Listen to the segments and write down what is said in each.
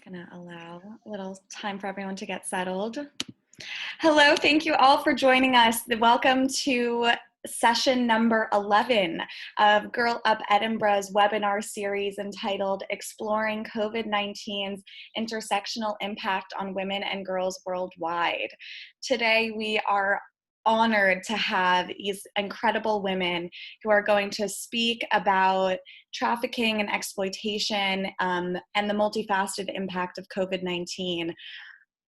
Gonna allow a little time for everyone to get settled. Hello, thank you all for joining us. Welcome to session number 11 of Girl Up Edinburgh's webinar series entitled Exploring COVID-19's Intersectional Impact on Women and Girls Worldwide. Today we are honored to have these incredible women who are going to speak about trafficking and exploitation and the multifaceted impact of COVID-19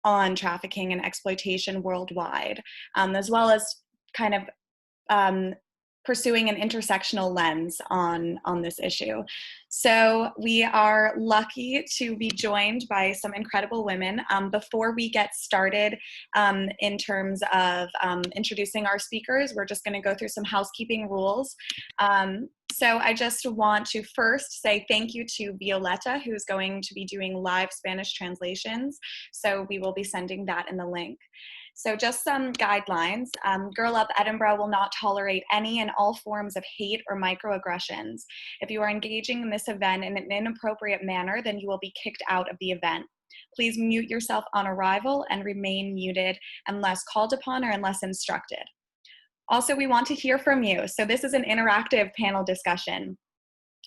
on trafficking and exploitation worldwide, as well as kind of pursuing an intersectional lens on this issue. So we are lucky to be joined by some incredible women. Before we get started in terms of introducing our speakers, we're just going to go through some housekeeping rules. So I just want to first say thank you to Violeta, who's going to be doing live Spanish translations. So we will be sending that in the link. So just some guidelines. Girl Up Edinburgh will not tolerate any and all forms of hate or microaggressions. If you are engaging in this event in an inappropriate manner, then you will be kicked out of the event. Please mute yourself on arrival and remain muted unless called upon or unless instructed. Also, we want to hear from you. So this is an interactive panel discussion.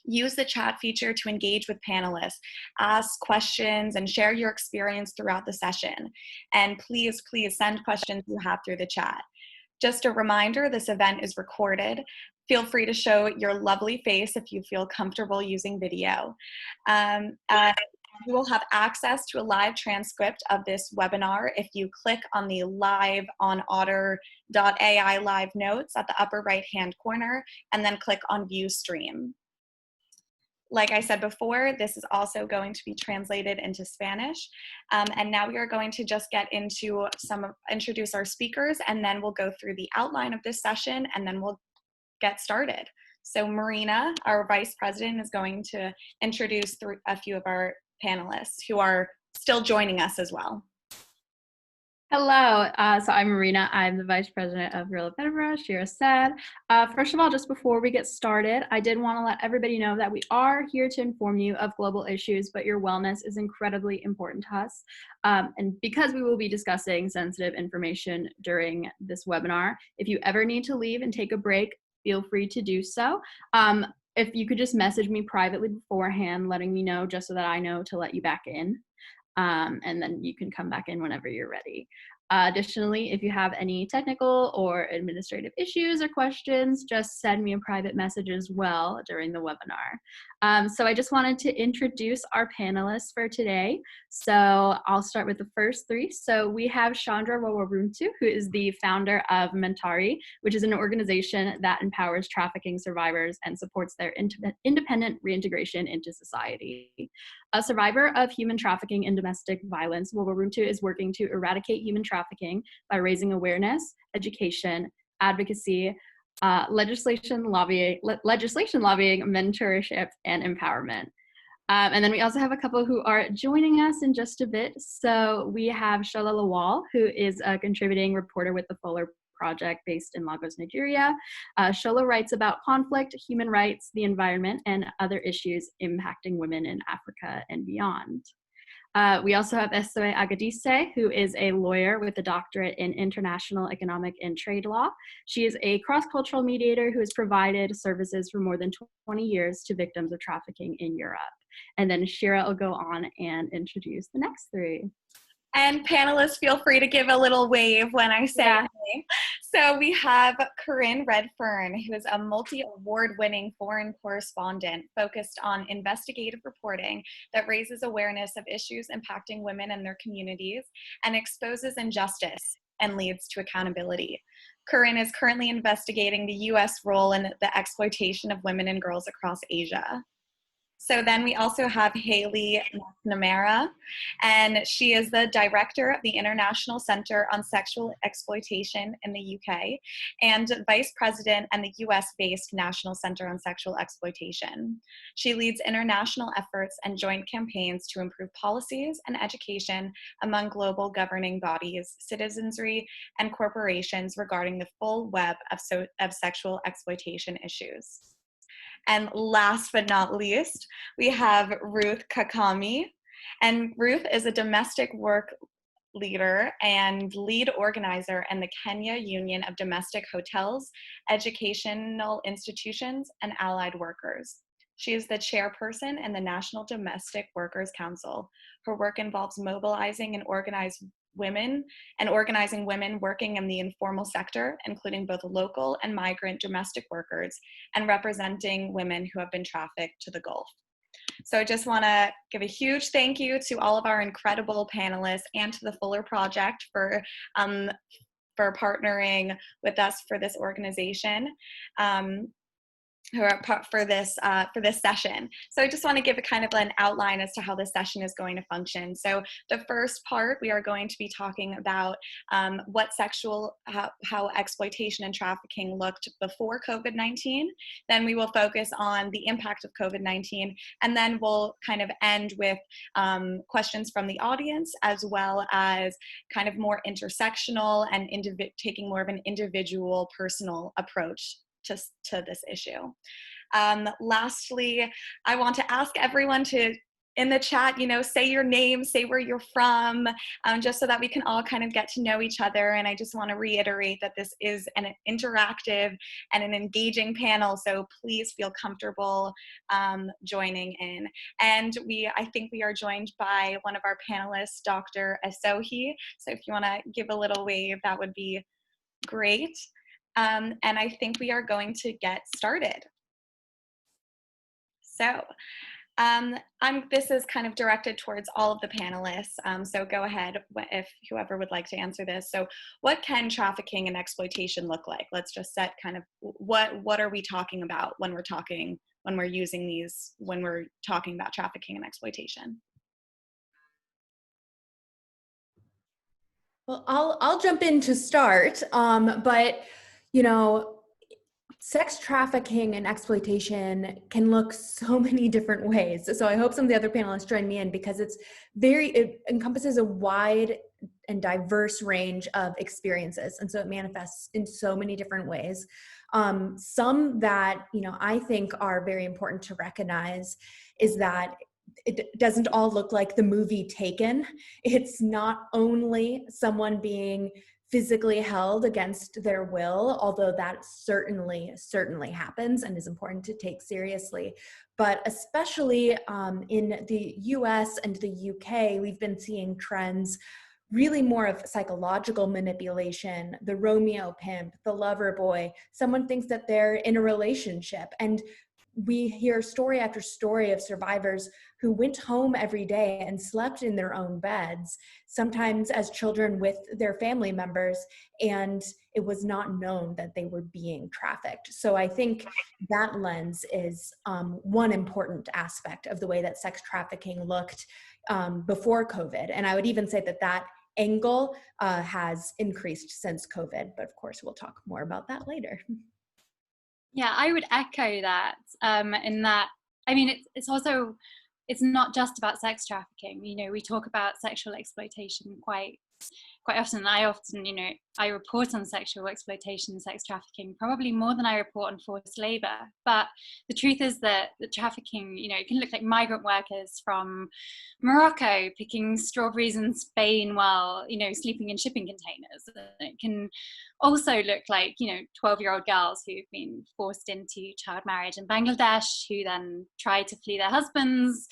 Use the chat feature to engage with panelists, ask questions, and share your experience throughout the session. And please, please send questions you have through the chat. Just a reminder, this event is recorded. Feel free to show your lovely face if you feel comfortable using video. You will have access to a live transcript of this webinar if you click on the live on otter.ai live notes at the upper right-hand corner and then click on view stream. Like I said before, this is also going to be translated into Spanish. And now we are going to just get into introduce our speakers, and then we'll go through the outline of this session, and then we'll get started. So Marina, our Vice President, is going to introduce a few of our panelists who are still joining us as well. Hello, so I'm Marina. I'm the Vice President of Girl Up Edinburgh, Shira said. First of all, just before we get started, I did want to let everybody know that we are here to inform you of global issues, but your wellness is incredibly important to us. And because we will be discussing sensitive information during this webinar, if you ever need to leave and take a break, feel free to do so. If you could just message me privately beforehand, letting me know just so that I know to let you back in. And then you can come back in whenever you're ready. Additionally, if you have any technical or administrative issues or questions, just send me a private message as well during the webinar. So I just wanted to introduce our panelists for today. So I'll start with the first three. So we have Chandra Wawaruntu, who is the founder of Mentari, which is an organization that empowers trafficking survivors and supports their independent reintegration into society. A survivor of human trafficking and domestic violence, Wawaruntu is working to eradicate human trafficking by raising awareness, education, advocacy, legislation lobbying, mentorship, and empowerment. And then we also have a couple who are joining us in just a bit. So we have Shola Lawal, who is a contributing reporter with the Fuller Project based in Lagos, Nigeria. Shola writes about conflict, human rights, the environment, and other issues impacting women in Africa and beyond. We also have Esoe Agadise, who is a lawyer with a doctorate in international economic and trade law. She is a cross-cultural mediator who has provided services for more than 20 years to victims of trafficking in Europe. And then Shira will go on and introduce the next three. And panelists, feel free to give a little wave when I say anything. So we have Corinne Redfern, who is a multi-award-winning foreign correspondent focused on investigative reporting that raises awareness of issues impacting women and their communities and exposes injustice and leads to accountability. Corinne is currently investigating the U.S. role in the exploitation of women and girls across Asia. So then we also have Haley McNamara, and she is the director of the International Center on Sexual Exploitation in the UK and vice president and the US-based National Center on Sexual Exploitation. She leads international efforts and joint campaigns to improve policies and education among global governing bodies, citizenry, and corporations regarding the full web of sexual exploitation issues. And last but not least, we have Ruth Kakami, And Ruth is a domestic work leader and lead organizer in the Kenya Union of Domestic Hotels, Educational Institutions, and Allied Workers. She is the chairperson in the National Domestic Workers Council. Her work involves mobilizing and organizing women working in the informal sector, including both local and migrant domestic workers, and representing women who have been trafficked to the Gulf. So I just want to give a huge thank you to all of our incredible panelists and to the Fuller Project for partnering with us for this organization. Who are part for this session. So I just want to give a kind of an outline as to how this session is going to function. So the first part, we are going to be talking about how exploitation and trafficking looked before COVID-19. Then we will focus on the impact of COVID-19, and then we'll kind of end with questions from the audience, as well as kind of more intersectional and taking more of an individual personal approach to this issue. Lastly, I want to ask everyone to, in the chat, say your name, say where you're from, just so that we can all kind of get to know each other. And I just want to reiterate that this is an interactive and an engaging panel, so please feel comfortable joining in. And I think we are joined by one of our panelists, Dr. Asohi. So if you want to give a little wave, that would be great. And I think we are going to get started. So this is kind of directed towards all of the panelists. So go ahead if whoever would like to answer this. So what can trafficking and exploitation look like? Let's just set kind of what are we talking about when we're talking about trafficking and exploitation? Well, I'll jump in to start, but sex trafficking and exploitation can look so many different ways. So I hope some of the other panelists join me in, because it encompasses a wide and diverse range of experiences, and so it manifests in so many different ways. Some that I think are very important to recognize is that it doesn't all look like the movie Taken. It's not only someone being physically held against their will, although that certainly happens and is important to take seriously. But especially in the US and the UK, we've been seeing trends really more of psychological manipulation, the Romeo pimp, the lover boy. Someone thinks that they're in a relationship, and we hear story after story of survivors who went home every day and slept in their own beds, sometimes as children with their family members, and it was not known that they were being trafficked. So I think that lens is one important aspect of the way that sex trafficking looked before COVID. And I would even say that angle has increased since COVID, but of course we'll talk more about that later. Yeah, I would echo that. In that, I mean, it's not just about sex trafficking. We talk about sexual exploitation quite often. I report on sexual exploitation and sex trafficking probably more than I report on forced labor. But the truth is that the trafficking, it can look like migrant workers from Morocco picking strawberries in Spain while, sleeping in shipping containers. It can also look like, 12-year-old girls who've been forced into child marriage in Bangladesh, who then try to flee their husbands,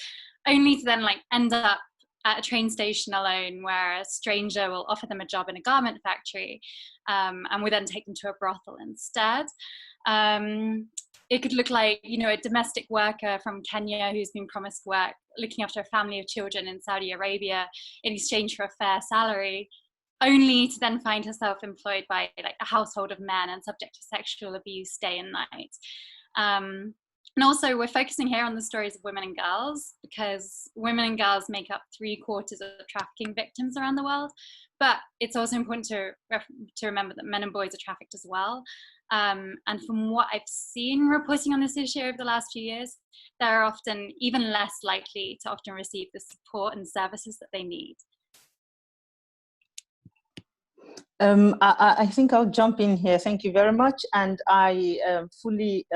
only to then end up at a train station alone, where a stranger will offer them a job in a garment factory, and will then take them to a brothel instead. It could look like, a domestic worker from Kenya who's been promised work looking after a family of children in Saudi Arabia in exchange for a fair salary, only to then find herself employed by a household of men and subject to sexual abuse day and night. And also, we're focusing here on the stories of women and girls, because women and girls make up 3/4 of trafficking victims around the world. But it's also important to remember that men and boys are trafficked as well. And from what I've seen reporting on this issue over the last few years, they're often even less likely to often receive the support and services that they need. I think I'll jump in here. Thank you very much. And I fully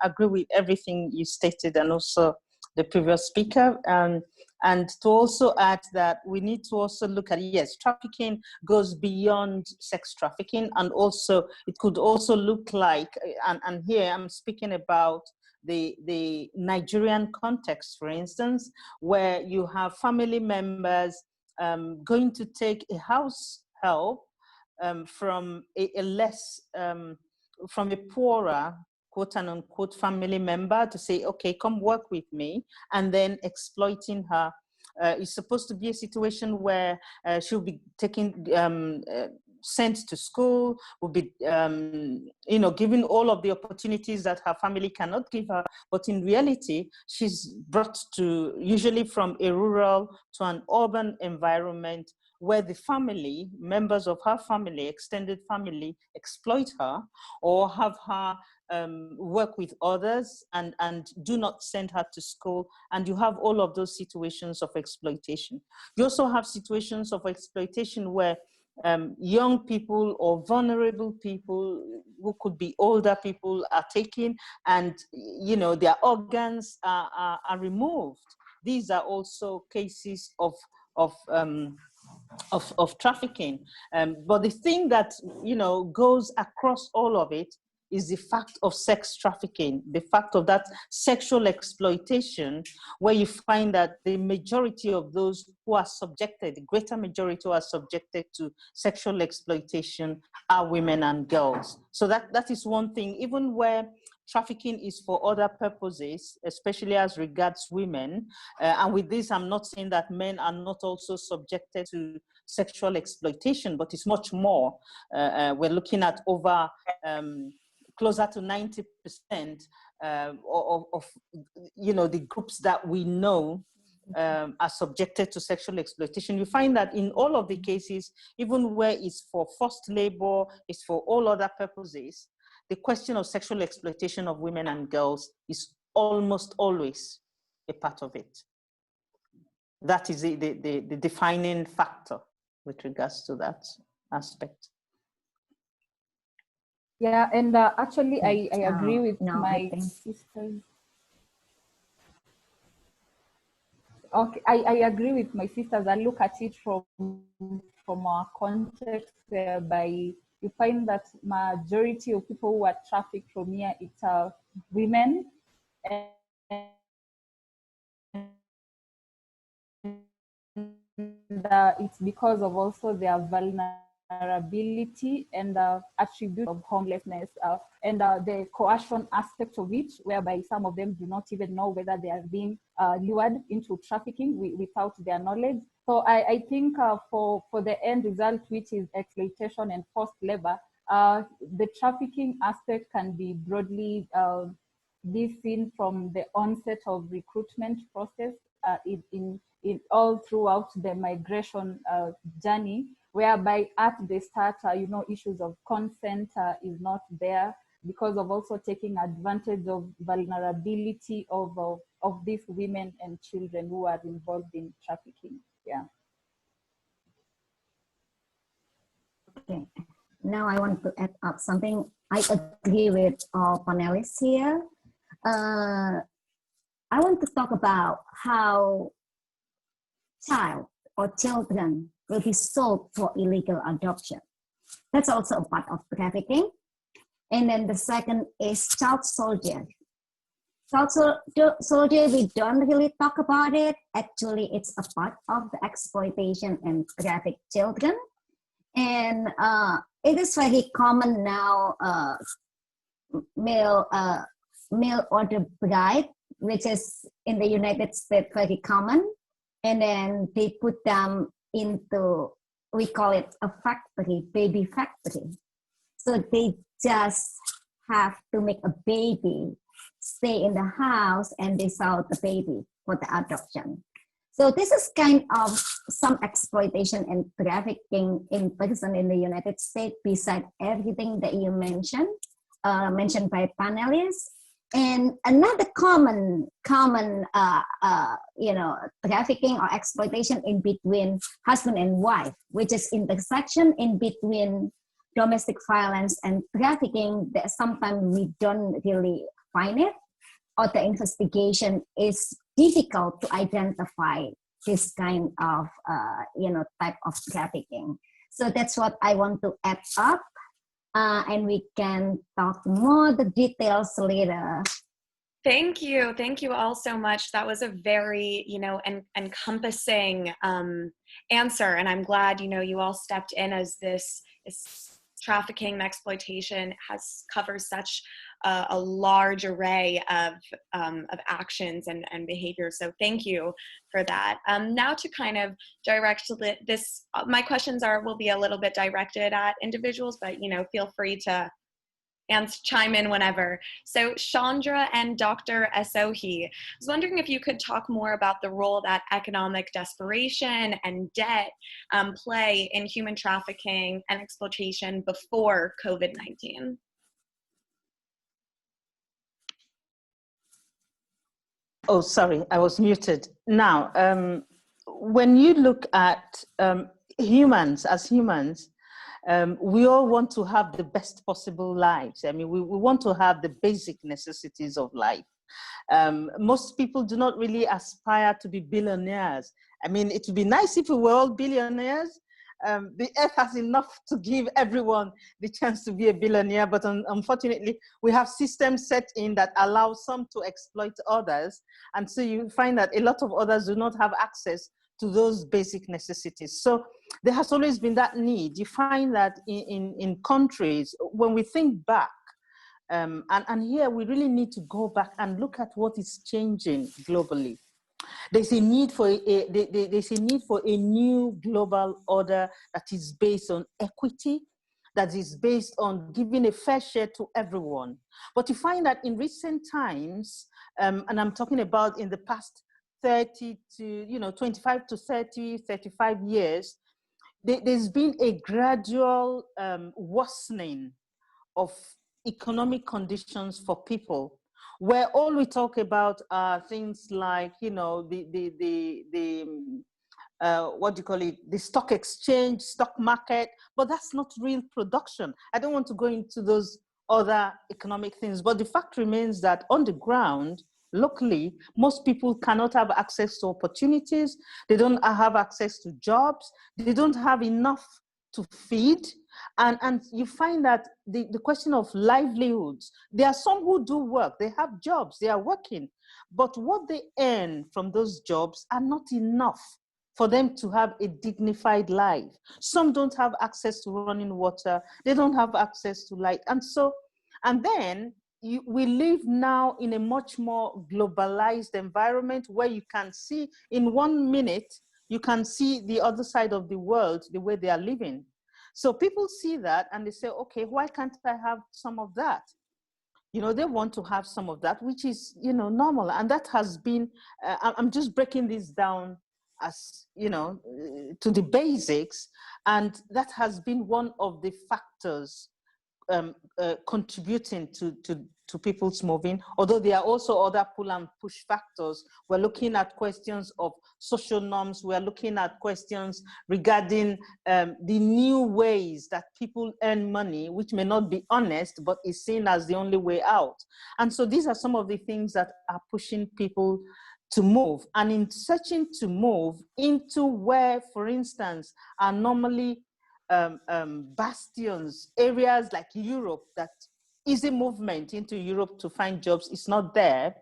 agree with everything you stated, and also the previous speaker. And to also add that we need to also look at, yes, trafficking goes beyond sex trafficking, and also it could also look like, and here I'm speaking about the Nigerian context, for instance, where you have family members going to take a house help from from a poorer, quote and unquote, family member to say, okay, come work with me, and then exploiting her. It's supposed to be a situation where she'll be taken, sent to school, will be, given all of the opportunities that her family cannot give her. But in reality, she's brought to, usually from a rural to an urban environment, where the family, members of her family, extended family, exploit her or have her work with others and do not send her to school. And you have all of those situations of exploitation. You also have situations of exploitation where young people or vulnerable people who could be older people are taken, and their organs are removed. These are also cases of trafficking. But the thing that, goes across all of it is the fact of sex trafficking, the fact of that sexual exploitation, where you find that the majority of those who are subjected, the greater majority who are subjected to sexual exploitation are women and girls. So that is one thing, even where trafficking is for other purposes, especially as regards women. And with this, I'm not saying that men are not also subjected to sexual exploitation, but it's much more. We're looking at over closer to 90% of the groups that we know are subjected to sexual exploitation. You find that in all of the cases, even where it's for forced labor, it's for all other purposes, the question of sexual exploitation of women and girls is almost always a part of it. That is the defining factor with regards to that aspect. Yeah, and actually, I agree with my sisters. Okay, I agree with my sisters. I look at it from our context, whereby you find that majority of people who are trafficked from here, it's women, and it's because of also their vulnerability and attribute of homelessness and the coercion aspect of it, whereby some of them do not even know whether they are being lured into trafficking without their knowledge. So I think for the end result, which is exploitation and forced labor, the trafficking aspect can be broadly be seen from the onset of recruitment process in all throughout the migration journey, whereby at the start, issues of consent is not there because of also taking advantage of vulnerability of these women and children who are involved in trafficking. Yeah. Okay. Now I want to add up something. I agree with all panelists here. I want to talk about how child or children will be sold for illegal adoption. That's also a part of trafficking. And then the second is child soldier. Child soldier, we don't really talk about it. Actually, it's a part of the exploitation and traffic children. And it is very common now, mail order bride, which is in the United States very common. And then they put them into, we call it a factory, baby factory. So they just have to make a baby, stay in the house, and they sell the baby for the adoption. So this is kind of some exploitation and trafficking in person in the United States, besides everything that you mentioned by panelists. And another common trafficking or exploitation in between husband and wife, which is intersection in between domestic violence and trafficking, that sometimes we don't really find it, or the investigation is difficult to identify this kind of type of trafficking. So that's what I want to add up, and we can talk more the details later. Thank you. Thank you all so much. That was a very, encompassing answer. And I'm glad, you all stepped in as this trafficking and exploitation covers such a large array of actions and behaviors. So thank you for that. Now to kind of direct this, my questions will be a little bit directed at individuals, but, feel free to chime in whenever. So Chandra and Dr. Asohi, I was wondering if you could talk more about the role that economic desperation and debt play in human trafficking and exploitation before COVID-19. Oh, sorry, I was muted. Now, when you look at humans, we all want to have the best possible lives. I mean, we want to have the basic necessities of life. Most people do not really aspire to be billionaires. I mean, it would be nice if we were all billionaires. The earth has enough to give everyone the chance to be a billionaire, but unfortunately, we have systems set in that allow some to exploit others. And so you find that a lot of others do not have access to those basic necessities. So there has always been that need. You find that in countries, when we think back, and here we really need to go back and look at what is changing globally. There's a need for a new global order that is based on equity, that is based on giving a fair share to everyone. But you find that in recent times, and I'm talking about in the past 30 to 25 to 30, 35 years, there's been a gradual worsening of economic conditions for people, where all we talk about are things like, the stock exchange, stock market, but that's not real production. I don't want to go into those other economic things, but the fact remains that on the ground, locally, most people cannot have access to opportunities. They don't have access to jobs. They don't have enough to feed. And you find that the question of livelihoods, there are some who do work, they have jobs, they are working, but what they earn from those jobs are not enough for them to have a dignified life. Some don't have access to running water, they don't have access to light. And then we live now in a much more globalized environment where you can see in 1 minute, you can see the other side of the world, the way they are living. So people see that and they say, okay, why can't I have some of that? They want to have some of that, which is, normal. And that has been, I'm just breaking this down as, to the basics. And that has been one of the factors contributing to people's moving, although there are also other pull and push factors. We're looking at questions of social norms. We're looking at questions regarding the new ways that people earn money, which may not be honest, but is seen as the only way out. And so these are some of the things that are pushing people to move. And in searching to move into where, for instance, are normally bastions, areas like Europe, that easy movement into Europe to find jobs is not there,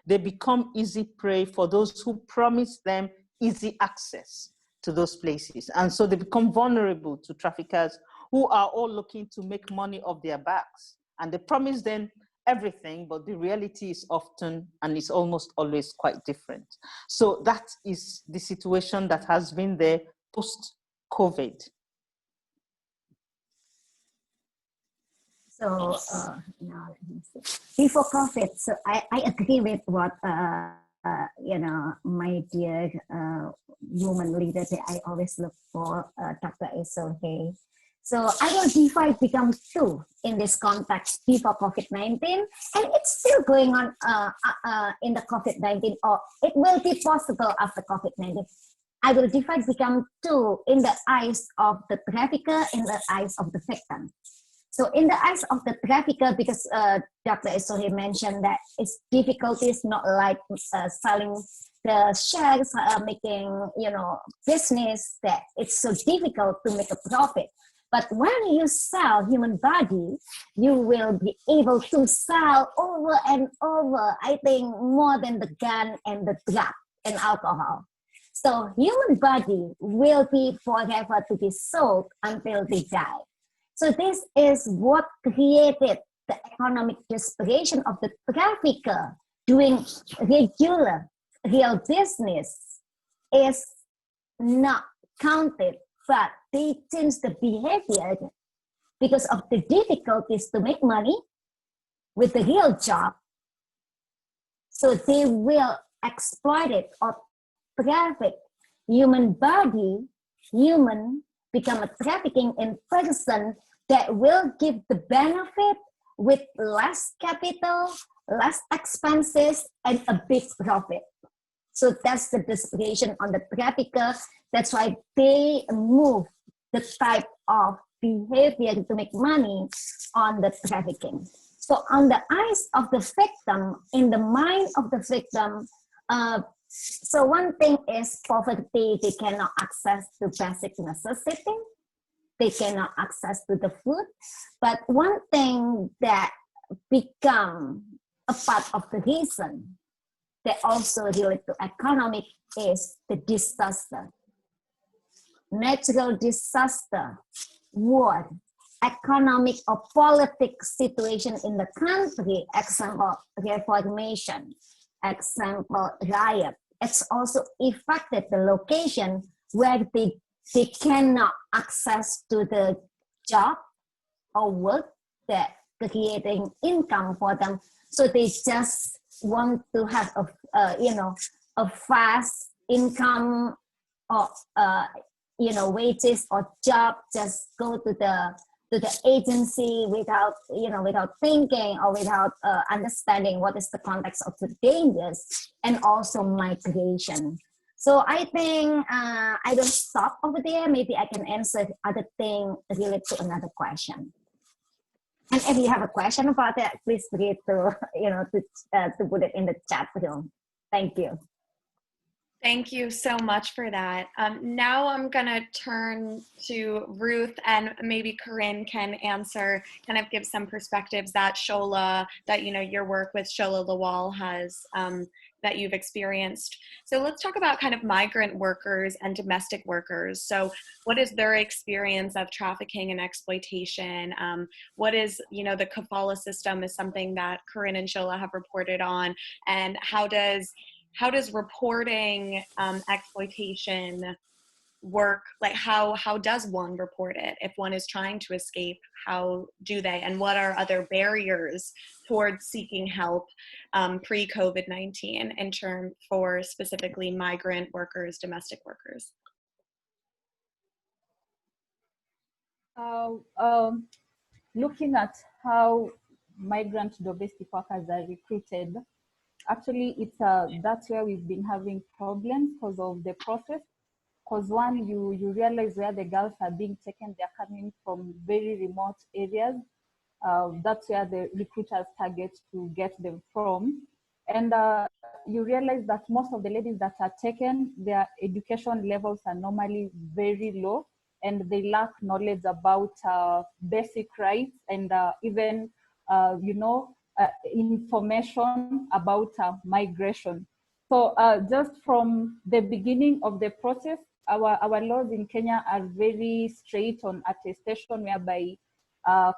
they become easy prey for those who promise them easy access to those places. And so they become vulnerable to traffickers who are all looking to make money off their backs. And they promise them everything, but the reality is often, and it's almost always, quite different. So that is the situation that has been there post-COVID. So before COVID, so I agree with what my dear woman leader that I always look for, Dr. Asohi. So I will divide become two in this context before COVID-19, and it's still going on in the COVID-19, or it will be possible after COVID-19. I will divide become two in the eyes of the trafficker, in the eyes of the victim. So in the eyes of the trafficker, because Dr. Esori mentioned that it's difficulties, not like selling the shares, making, business, that it's so difficult to make a profit. But when you sell human body, you will be able to sell over and over, I think, more than the gun and the drug and alcohol. So human body will be forever to be sold until they die. So this is what created the economic desperation of the trafficker doing regular, real business is not counted, but they change the behavior because of the difficulties to make money with the real job. So they will exploit it or traffic human body, become a trafficking in person that will give the benefit with less capital, less expenses, and a big profit. So that's the desperation on the trafficker. That's why they move the type of behavior to make money on the trafficking. So on the eyes of the victim, in the mind of the victim, so one thing is poverty. They cannot access to basic necessity. They cannot access to the food. But one thing that become a part of the reason that also relate to economic is the disaster. Natural disaster, war, economic or political situation in the country, example, reformation, example, riot. It's also affected the location where they cannot access to the job or work that creating income for them. So they just want to have a fast income or wages or job. Just go to the agency without thinking or without understanding what is the context of the dangers, and also migration. So I think I don't stop over there. Maybe I can answer other thing related to another question. And if you have a question about that, please feel to put it in the chat room. Thank you. Thank you so much for that. Now I'm going to turn to Ruth, and maybe Corinne can answer, kind of give some perspectives that Shola, that your work with Shola Lawal has, that you've experienced. So let's talk about kind of migrant workers and domestic workers. So what is their experience of trafficking and exploitation? What is, the kafala system is something that Corinne and Shola have reported on, and how does reporting exploitation work? Like how does one report it if one is trying to escape? How do they? And what are other barriers towards seeking help pre-COVID-19 in term for specifically migrant workers, domestic workers? Looking at how migrant domestic workers are recruited, actually, it's that's where we've been having problems because of the process. Because one, you realize where the girls are being taken, they're coming from very remote areas. That's where the recruiters target to get them from. And you realize that most of the ladies that are taken, their education levels are normally very low, and they lack knowledge about basic rights and even, information about migration. So just from the beginning of the process, our laws in Kenya are very straight on attestation, whereby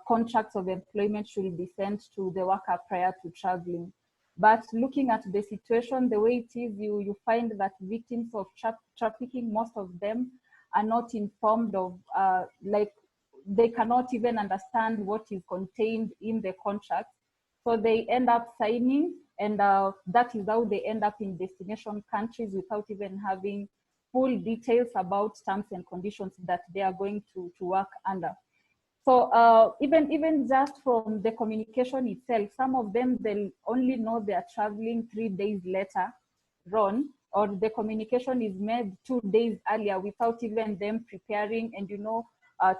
contracts of employment should be sent to the worker prior to traveling. But looking at the situation, the way it is, you find that victims of trafficking, most of them are not informed of, they cannot even understand what is contained in the contract. So they end up signing, and that is how they end up in destination countries without even having full details about terms and conditions that they are going to work under. So even just from the communication itself, some of them, they'll only know they are traveling 3 days later on, or the communication is made 2 days earlier without even them preparing and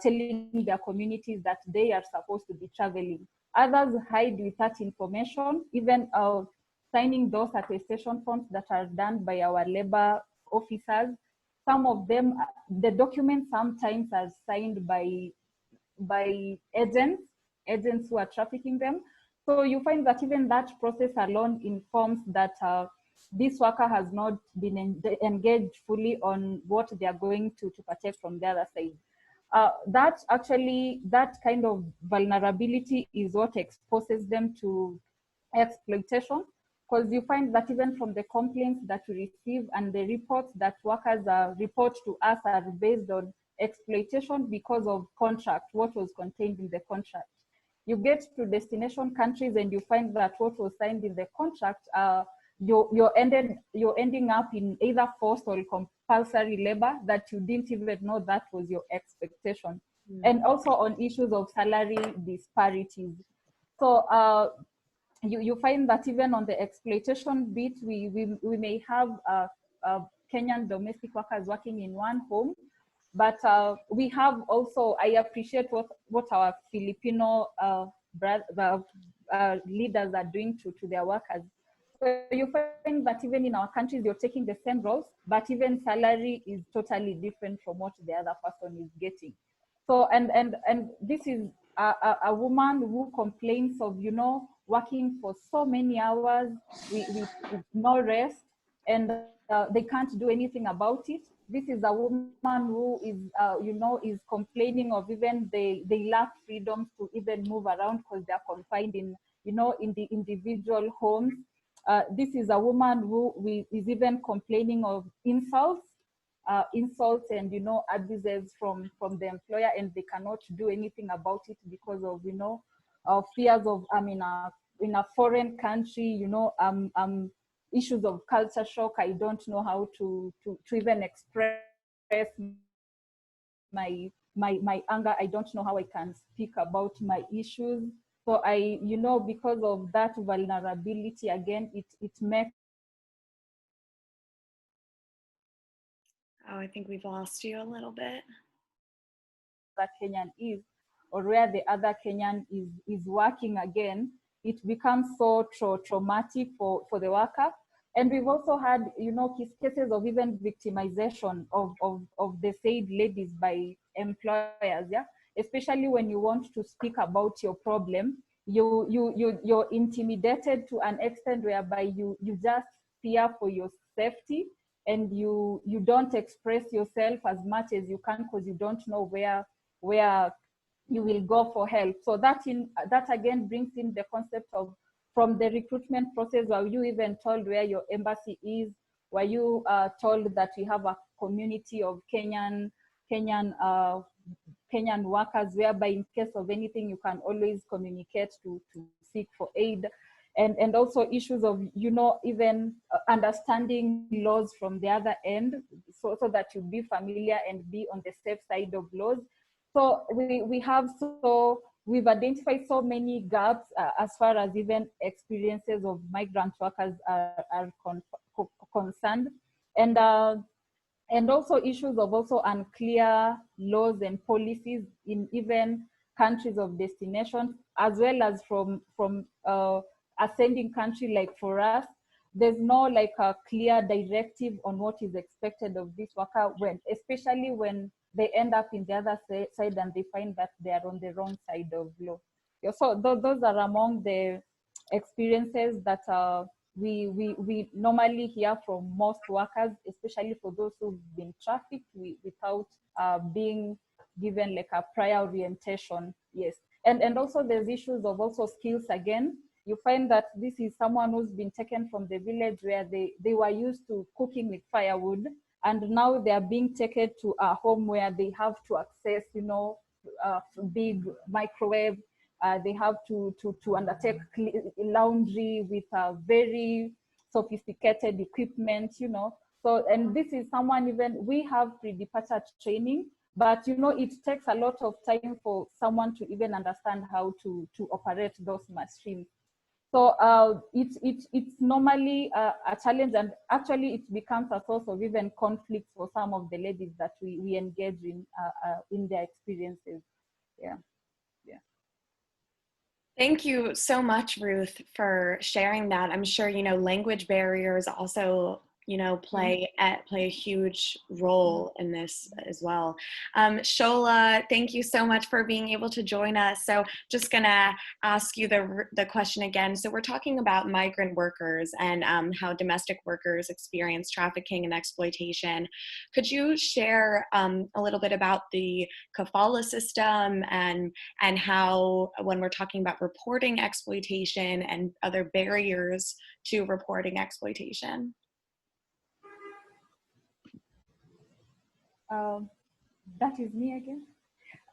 telling their communities that they are supposed to be traveling. Others hide with that information, even signing those attestation forms that are done by our labor officers. Some of them, the documents sometimes are signed by agents who are trafficking them. So you find that even that process alone informs that this worker has not been engaged fully on what they are going to protect from the other side. That kind of vulnerability is what exposes them to exploitation, because you find that even from the complaints that we receive and the reports that workers report to us are based on exploitation because of contract, what was contained in the contract. You get to destination countries and you find that what was signed in the contract, you're ending up in either forced or compulsory labor that you didn't even know that was your expectation. And also on issues of salary disparities. So you find that even on the exploitation bit, we may have Kenyan domestic workers working in one home, but we have also, I appreciate what our Filipino leaders are doing to their workers. So you find that even in our countries, you're taking the same roles, but even salary is totally different from what the other person is getting. So, and this is a woman who complains of, working for so many hours with no rest, and they can't do anything about it. This is a woman who is, is complaining of even they lack freedom to even move around because they're confined in the individual homes. This is a woman who is even complaining of insults and abuses from the employer, and they cannot do anything about it because of fears of in a foreign country, issues of culture shock. I don't know how to even express my anger. I don't know how I can speak about my issues. So because of that vulnerability, again, it makes. Oh, I think we've lost you a little bit. That Kenyan is, or where the other Kenyan is working again, it becomes so traumatic for the worker. And we've also had, cases of even victimization of the said ladies by employers, yeah? Especially when you want to speak about your problem, you're intimidated to an extent whereby you just fear for your safety, and you don't express yourself as much as you can because you don't know where you will go for help. So that again brings in the concept of, from the recruitment process, were you even told where your embassy is? Were you told that we have a community of Kenyan workers, whereby in case of anything you can always communicate to seek for aid? And also issues of, even understanding laws from the other end, so that you be familiar and be on the safe side of laws. So we've identified so many gaps as far as even experiences of migrant workers are concerned. And also issues of also unclear laws and policies in even countries of destination, as well as from ascending country. Like for us, there's no like a clear directive on what is expected of this worker, especially when they end up in the other side and they find that they are on the wrong side of law. Yeah, so those are among the experiences that we normally hear from most workers, especially for those who've been trafficked without being given like a prior orientation. Yes, and also there's issues of also skills again. You find that this is someone who's been taken from the village where they were used to cooking with firewood, and now they are being taken to a home where they have to access, big microwave. They have to undertake laundry with very sophisticated equipment, So, and this is someone, even we have pre-departure training, but it takes a lot of time for someone to even understand how to operate those machines. So it's normally a challenge, and actually it becomes a source of even conflict for some of the ladies that we engage in their experiences. Yeah. Thank you so much, Ruth, for sharing that. I'm sure, language barriers also, play a huge role in this as well. Shola, thank you so much for being able to join us. So just gonna ask you the question again. So we're talking about migrant workers and how domestic workers experience trafficking and exploitation. Could you share a little bit about the kafala system and how, when we're talking about reporting exploitation and other barriers to reporting exploitation? That is me again.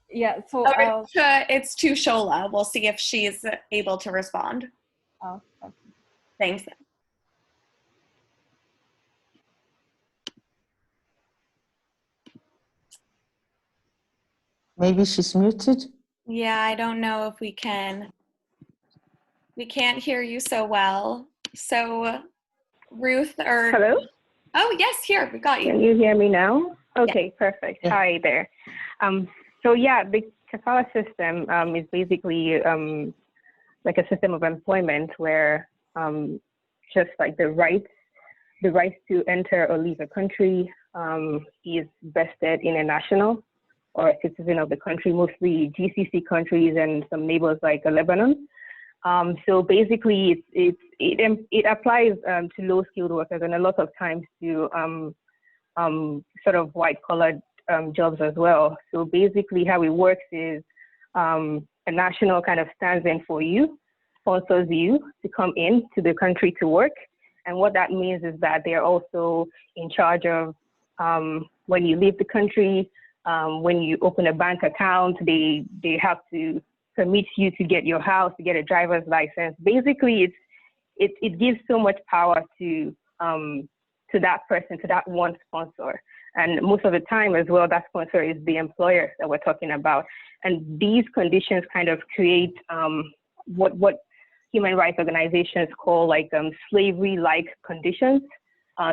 Yeah. So it's to Shola. We'll see if she's able to respond. Okay. Thanks. Maybe she's muted. Yeah, I don't know if we can. We can't hear you so well. So, Ruth, or hello? Oh, yes, here, we got you. Can you hear me now? Okay, yeah. Perfect. Yeah. Hi there. So yeah, the kafala system is basically like a system of employment where just like the rights to enter or leave a country is vested in a national or a citizen of the country, mostly GCC countries and some neighbors like Lebanon. So basically, it applies to low-skilled workers and a lot of times to sort of white-collar jobs as well. So basically, how it works is a national kind of stands in for you, sponsors you to come in to the country to work. And what that means is that they're also in charge of when you leave the country, when you open a bank account, they have to permit you to get your house, to get a driver's license. Basically, it gives so much power to that person, to that one sponsor. And most of the time as well, that sponsor is the employer that we're talking about. And these conditions kind of create what human rights organizations call like slavery-like conditions,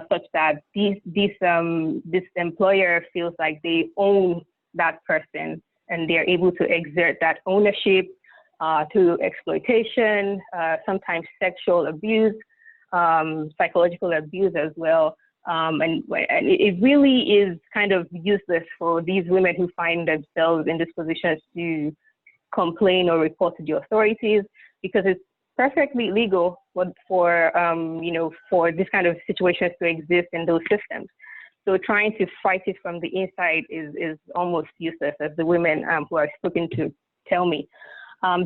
such that this employer feels like they own that person and they're able to exert that ownership through exploitation, sometimes sexual abuse, psychological abuse as well. And it really is kind of useless for these women who find themselves in these positions to complain or report to the authorities, because it's perfectly legal for this kind of situations to exist in those systems. So trying to fight it from the inside is almost useless, as the women who I've spoken to tell me.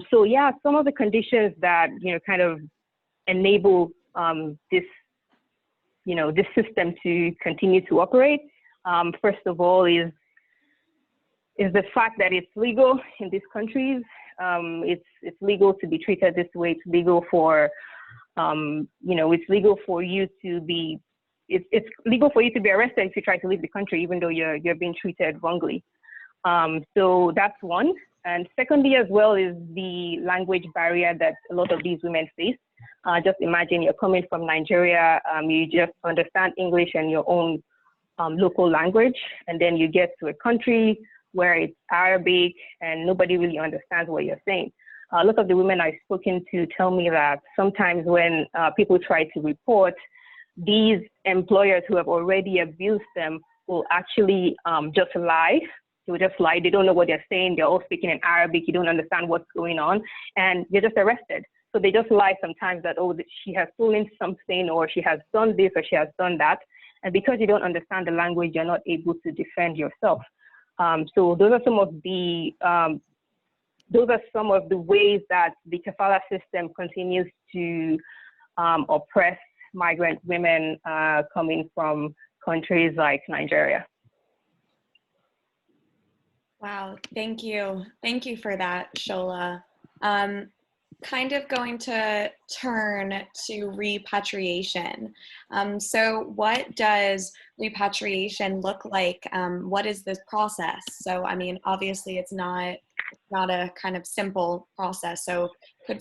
So yeah, some of the conditions that kind of enable this system to continue to operate. First of all, is the fact that it's legal in these countries. It's legal to be treated this way. It's legal for it's legal for you to be. It's legal for you to be arrested if you try to leave the country, even though you're being treated wrongly. So that's one. And secondly, as well, is the language barrier that a lot of these women face. Just imagine you're coming from Nigeria, you just understand English and your own local language, and then you get to a country where it's Arabic and nobody really understands what you're saying. A lot of the women I've spoken to tell me that sometimes when people try to report, these employers who have already abused them will actually just lie. They will just lie. They don't know what they're saying. They're all speaking in Arabic. You don't understand what's going on, and you're just arrested. So they just lie sometimes that, oh, she has stolen something, or she has done this, or she has done that. And because you don't understand the language, you're not able to defend yourself. So those are some of the ways that the kafala system continues to oppress migrant women coming from countries like Nigeria. Wow, thank you. Thank you for that, Shola. Kind of going to turn to repatriation. So what does repatriation look like? What is this process? So, I mean, obviously it's not a kind of simple process. So could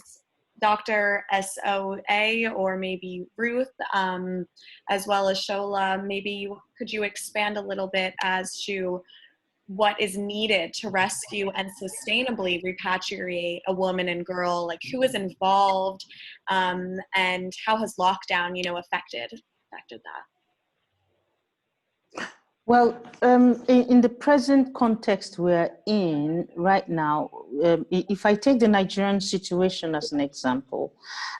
Dr. SOA or maybe Ruth, as well as Shola, maybe could you expand a little bit as to what is needed to rescue and sustainably repatriate a woman and girl, like who is involved, and how has lockdown, affected that? Well, in the present context we're in right now, if I take the Nigerian situation as an example,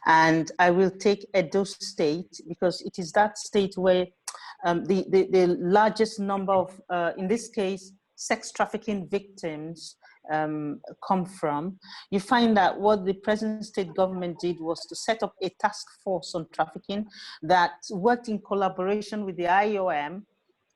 and I will take Edo State, because it is that state where the largest number of, in this case, sex trafficking victims come from, you find that what the present state government did was to set up a task force on trafficking that worked in collaboration with the IOM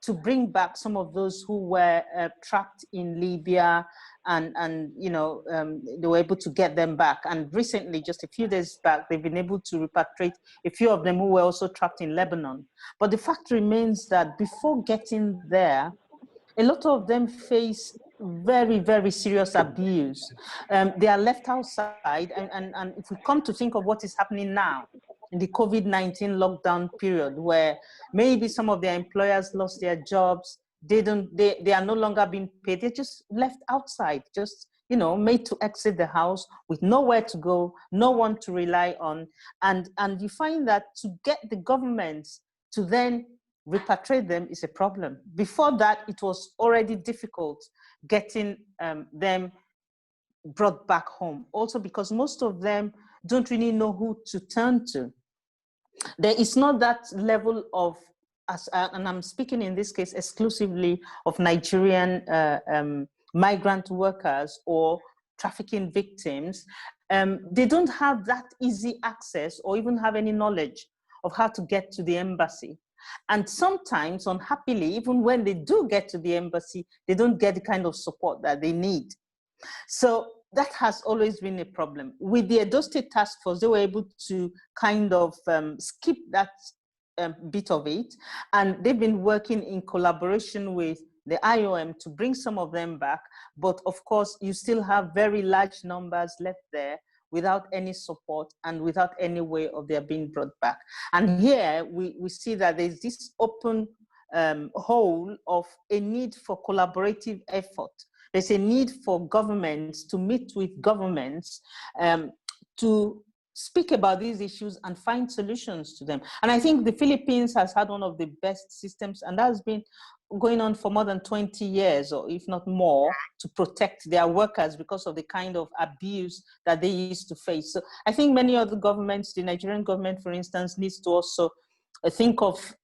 to bring back some of those who were trapped in Libya, and they were able to get them back. And recently, just a few days back, they've been able to repatriate a few of them who were also trapped in Lebanon. But the fact remains that before getting there, a lot of them face very, very serious abuse. They are left outside, and if we come to think of what is happening now, in the COVID-19 lockdown period, where maybe some of their employers lost their jobs, they are no longer being paid, they're just left outside, just made to exit the house with nowhere to go, no one to rely on. And you find that to get the governments to then repatriate them is a problem. Before that, it was already difficult getting them brought back home. Also because most of them don't really know who to turn to. There is not that level of, and I'm speaking in this case exclusively of Nigerian migrant workers or trafficking victims. They don't have that easy access or even have any knowledge of how to get to the embassy. And sometimes, unhappily, even when they do get to the embassy, they don't get the kind of support that they need. So that has always been a problem. With the Edo State Task Force, they were able to kind of skip that bit of it. And they've been working in collaboration with the IOM to bring some of them back. But of course, you still have very large numbers left there without any support and without any way of their being brought back. And here we see that there's this open hole of a need for collaborative effort. There's a need for governments to meet with governments to speak about these issues and find solutions to them. And I think the Philippines has had one of the best systems, and that's been going on for more than 20 years, or if not more, to protect their workers because of the kind of abuse that they used to face. So I think many other governments, the Nigerian government, for instance, needs to also think of,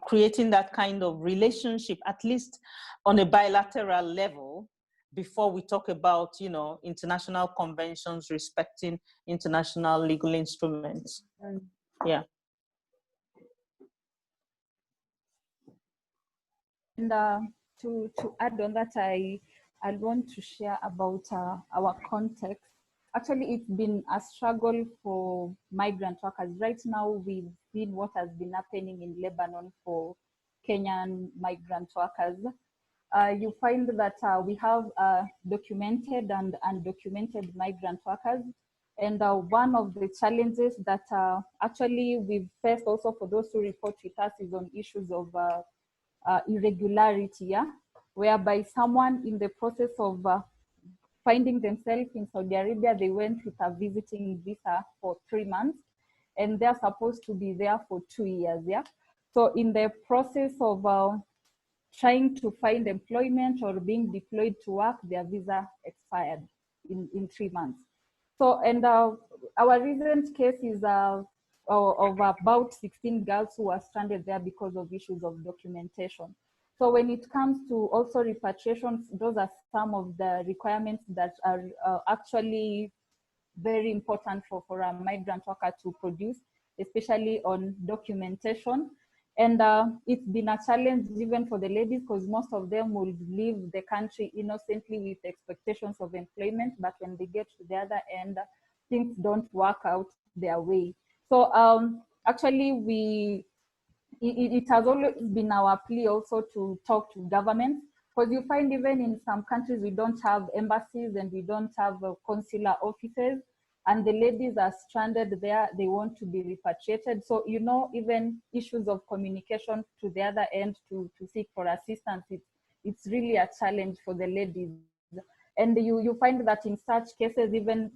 creating that kind of relationship, at least on a bilateral level, before we talk about, international conventions respecting international legal instruments. Yeah. And to add on that, I want to share about our context. Actually, it's been a struggle for migrant workers. Right now, we've seen what has been happening in Lebanon for Kenyan migrant workers. You find that we have documented and undocumented migrant workers. And one of the challenges that actually we've faced also for those who report with us is on issues of irregularity, yeah? Whereby someone in the process of finding themselves in Saudi Arabia, they went with a visiting visa for 3 months, and they're supposed to be there for 2 years, yeah? So in the process of trying to find employment or being deployed to work, their visa expired in 3 months. So, and our recent case is of about 16 girls who were stranded there because of issues of documentation. So when it comes to also repatriations, those are some of the requirements that are actually very important for a migrant worker to produce, especially on documentation. And it's been a challenge even for the ladies, because most of them will leave the country innocently with expectations of employment, but when they get to the other end, things don't work out their way. So actually it has always been our plea also to talk to governments, because you find even in some countries we don't have embassies and we don't have consular offices. and the ladies are stranded there. They want to be repatriated. So, you know, even issues of communication to the other end to seek for assistance, it's really a challenge for the ladies. And you find that in such cases, even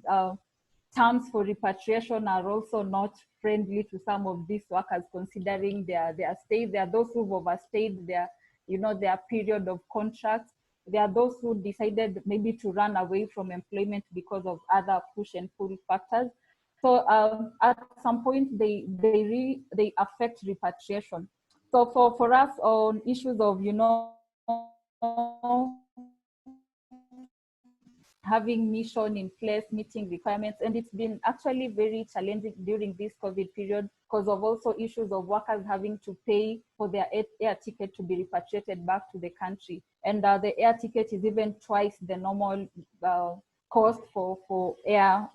terms for repatriation are also not friendly to some of these workers, considering their stay. There are those who've overstayed their period of contract. There are those who decided maybe to run away from employment because of other push and pull factors. So at some point, they affect repatriation. So for us on issues of, you know, having mission in place, meeting requirements, and it's been actually very challenging during this COVID period because of also issues of workers having to pay for their air ticket to be repatriated back to the country. And the air ticket is even twice the normal cost for air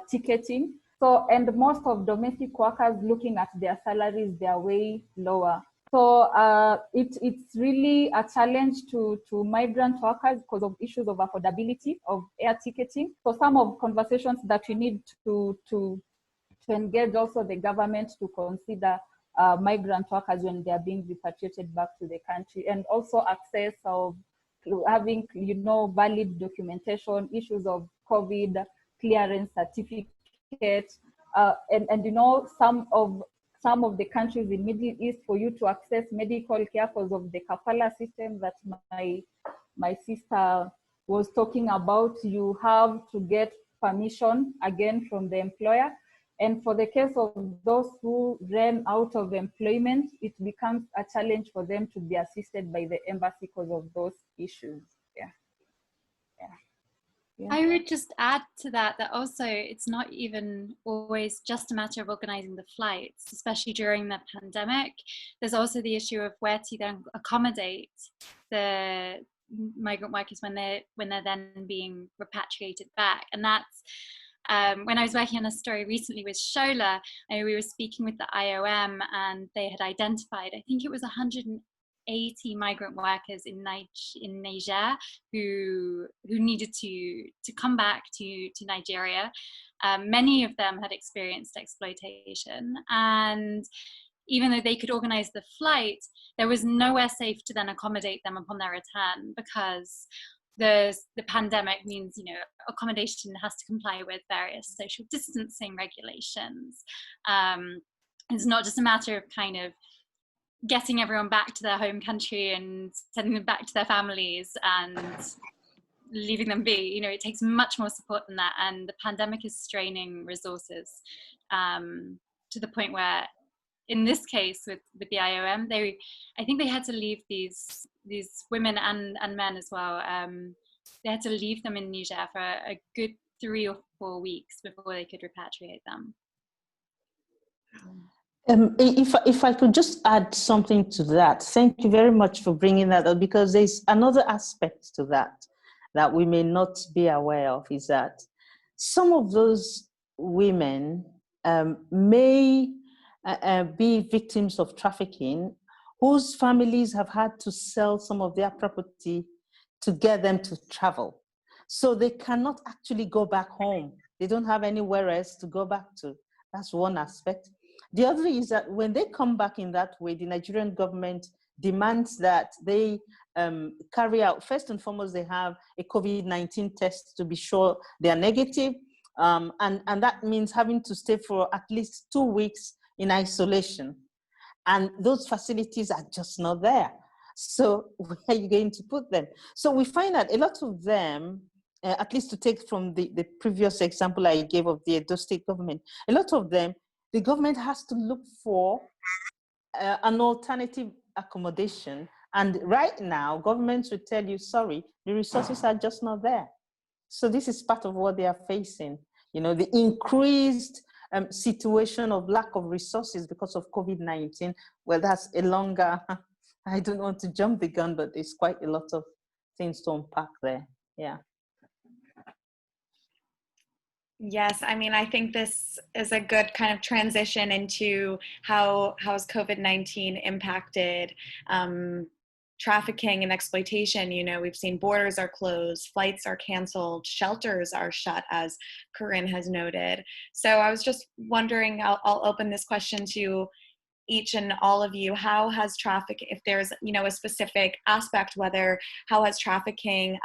ticketing. So, and most of domestic workers, looking at their salaries, they're way lower. So it's really a challenge to migrant workers because of issues of affordability of air ticketing. So some of conversations that we need to engage also the government to consider migrant workers when they are being repatriated back to the country, and also access of having, you know, valid documentation, issues of COVID clearance certificate, and you know, some of the countries in Middle East, for you to access medical care because of the kafala system that my sister was talking about, you have to get permission again from the employer. And for the case of those who ran out of employment, it becomes a challenge for them to be assisted by the embassy because of those issues. Yeah. I would just add to that also it's not even always just a matter of organizing the flights, especially during the pandemic. There's also the issue of where to then accommodate the migrant workers when they're then being repatriated back. And that's when I was working on a story recently with Shola, we were speaking with the IOM, and they had identified, I think it was 180 migrant workers in Niger who needed to come back to Nigeria. Many of them had experienced exploitation, and even though they could organize the flight, there was nowhere safe to then accommodate them upon their return, because the pandemic means, you know, accommodation has to comply with various social distancing regulations. It's not just a matter of kind of getting everyone back to their home country and sending them back to their families and leaving them be. You know, it takes much more support than that, and the pandemic is straining resources to the point where, in this case with the IOM, I think they had to leave these women and men as well. They had to leave them in Niger for a good 3 or 4 weeks before they could repatriate them. If I could just add something to that, thank you very much for bringing that up, because there's another aspect to that we may not be aware of, is that some of those women may be victims of trafficking, whose families have had to sell some of their property to get them to travel. So they cannot actually go back home. They don't have anywhere else to go back to. That's one aspect. The other is that when they come back in that way, the Nigerian government demands that they carry out, first and foremost, they have a COVID-19 test to be sure they are negative. And that means having to stay for at least 2 weeks in isolation. And those facilities are just not there. So where are you going to put them? So we find that a lot of them, at least to take from the previous example I gave of the Edo State government, a lot of them, the government has to look for an alternative accommodation. And right now, governments will tell you, sorry, the resources are just not there. So this is part of what they are facing. You know, the increased situation of lack of resources because of COVID-19. Well, that's a longer, I don't want to jump the gun, but there's quite a lot of things to unpack there. Yeah. Yes, I mean, I think this is a good kind of transition into how has COVID-19 impacted trafficking and exploitation, you know, we've seen borders are closed, flights are canceled, shelters are shut, as Corinne has noted. So I was just wondering, I'll open this question to each and all of you. How has if there's, you know, a specific aspect, how has trafficking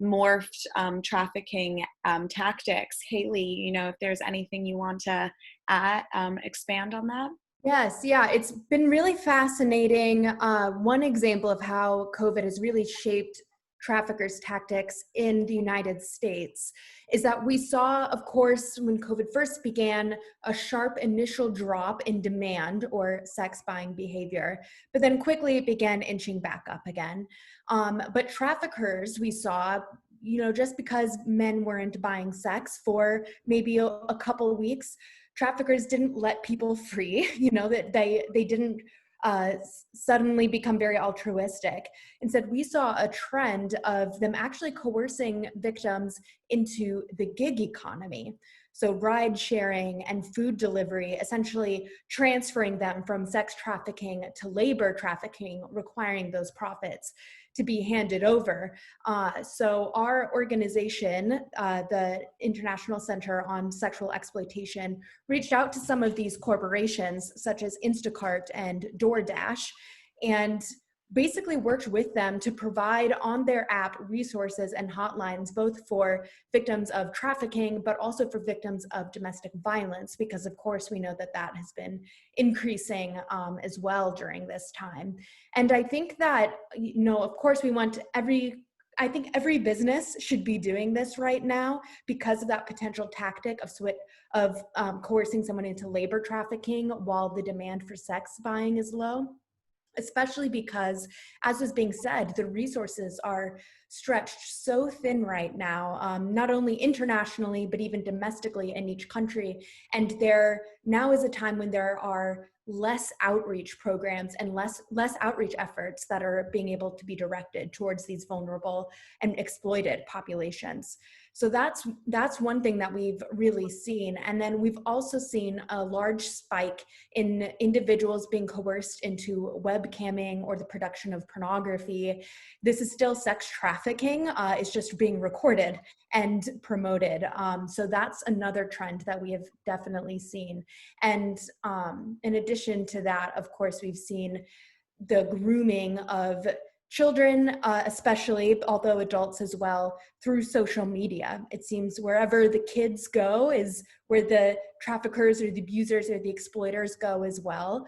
morphed trafficking tactics? Haley, you know, if there's anything you want to add, expand on that. Yes, yeah, it's been really fascinating. One example of how COVID has really shaped traffickers' tactics in the United States is that we saw, of course, when COVID first began, a sharp initial drop in demand or sex buying behavior, but then quickly it began inching back up again. But traffickers, we saw, you know, just because men weren't buying sex for maybe a couple of weeks, traffickers didn't let people free, you know, that they didn't suddenly become very altruistic. Instead, we saw a trend of them actually coercing victims into the gig economy. So ride sharing and food delivery, essentially transferring them from sex trafficking to labor trafficking, requiring those profits to be handed over. So our organization, the International Center on Sexual Exploitation, reached out to some of these corporations such as Instacart and DoorDash, and basically worked with them to provide on their app resources and hotlines, both for victims of trafficking, but also for victims of domestic violence, because of course we know that that has been increasing as well during this time. And I think that, you know, of course we want I think every business should be doing this right now because of that potential tactic of coercing someone into labor trafficking while the demand for sex buying is low. Especially because, as was being said, the resources are stretched so thin right now, not only internationally, but even domestically in each country. And there now is a time when there are less outreach programs and less outreach efforts that are being able to be directed towards these vulnerable and exploited populations. So that's one thing that we've really seen. And then we've also seen a large spike in individuals being coerced into webcamming or the production of pornography. This is still sex trafficking. It's just being recorded and promoted. So that's another trend that we have definitely seen. And in addition to that, of course, we've seen the grooming of children, especially, although adults as well, through social media. It seems wherever the kids go is where the traffickers or the abusers or the exploiters go as well.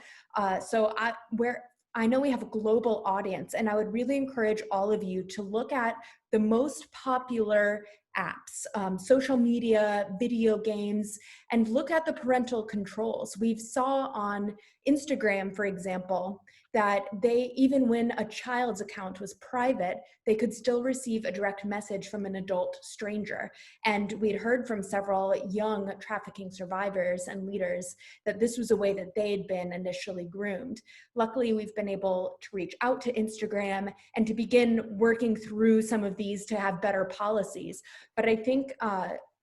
So I know we have a global audience, and I would really encourage all of you to look at the most popular apps, social media, video games, and look at the parental controls. We saw on Instagram, for example, that even when a child's account was private, they could still receive a direct message from an adult stranger. And we'd heard from several young trafficking survivors and leaders that this was a way that they'd been initially groomed. Luckily, we've been able to reach out to Instagram and to begin working through some of these to have better policies. But I think,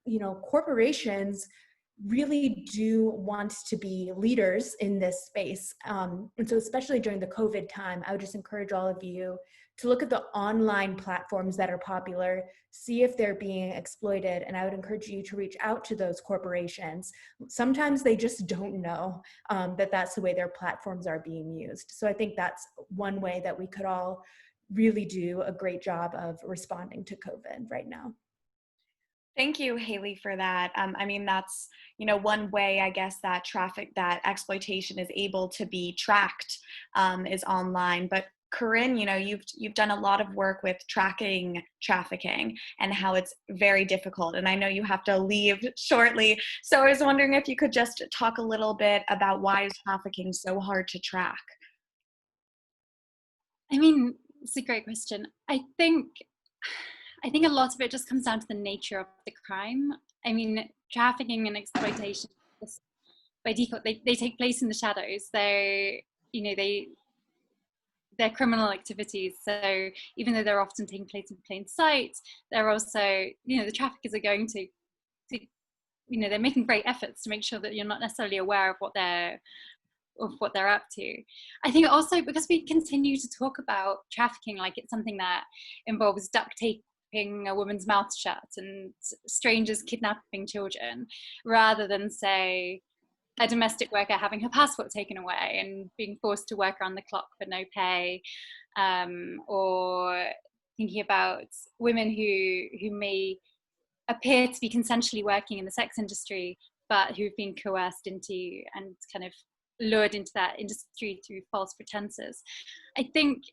you know, corporations really do want to be leaders in this space. And so especially during the COVID time, I would just encourage all of you to look at the online platforms that are popular, see if they're being exploited, and I would encourage you to reach out to those corporations. Sometimes they just don't know that that's the way their platforms are being used. So I think that's one way that we could all really do a great job of responding to COVID right now. Thank you, Haley, for that. I mean, that's, you know, one way, I guess, that exploitation is able to be tracked is online. But Corinne, you know, you've done a lot of work with tracking trafficking and how it's very difficult. And I know you have to leave shortly. So I was wondering if you could just talk a little bit about why is trafficking so hard to track? I mean, it's a great question. I think a lot of it just comes down to the nature of the crime. I mean, trafficking and exploitation, by default, they take place in the shadows. They're criminal activities. So even though they're often taking place in plain sight, they're also, you know, the traffickers are going to you know, they're making great efforts to make sure that you're not necessarily aware of what they're of what they're up to. I think also because we continue to talk about trafficking like it's something that involves duct taping a woman's mouth shut and strangers kidnapping children, rather than say a domestic worker having her passport taken away and being forced to work around the clock for no pay, or thinking about women who may appear to be consensually working in the sex industry, but who've been coerced into and kind of lured into that industry through false pretenses. I think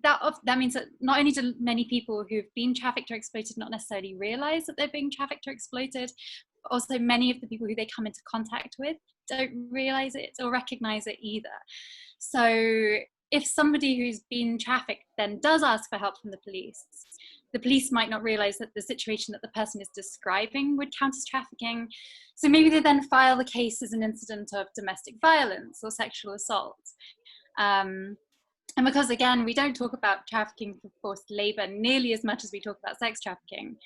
that means that not only do many people who've been trafficked or exploited not necessarily realize that they're being trafficked or exploited, but also many of the people who they come into contact with don't realize it or recognize it either. So if somebody who's been trafficked then does ask for help from the police might not realize that the situation that the person is describing would count as trafficking. So maybe they then file the case as an incident of domestic violence or sexual assault. And because, again, we don't talk about trafficking for forced labor nearly as much as we talk about sex trafficking,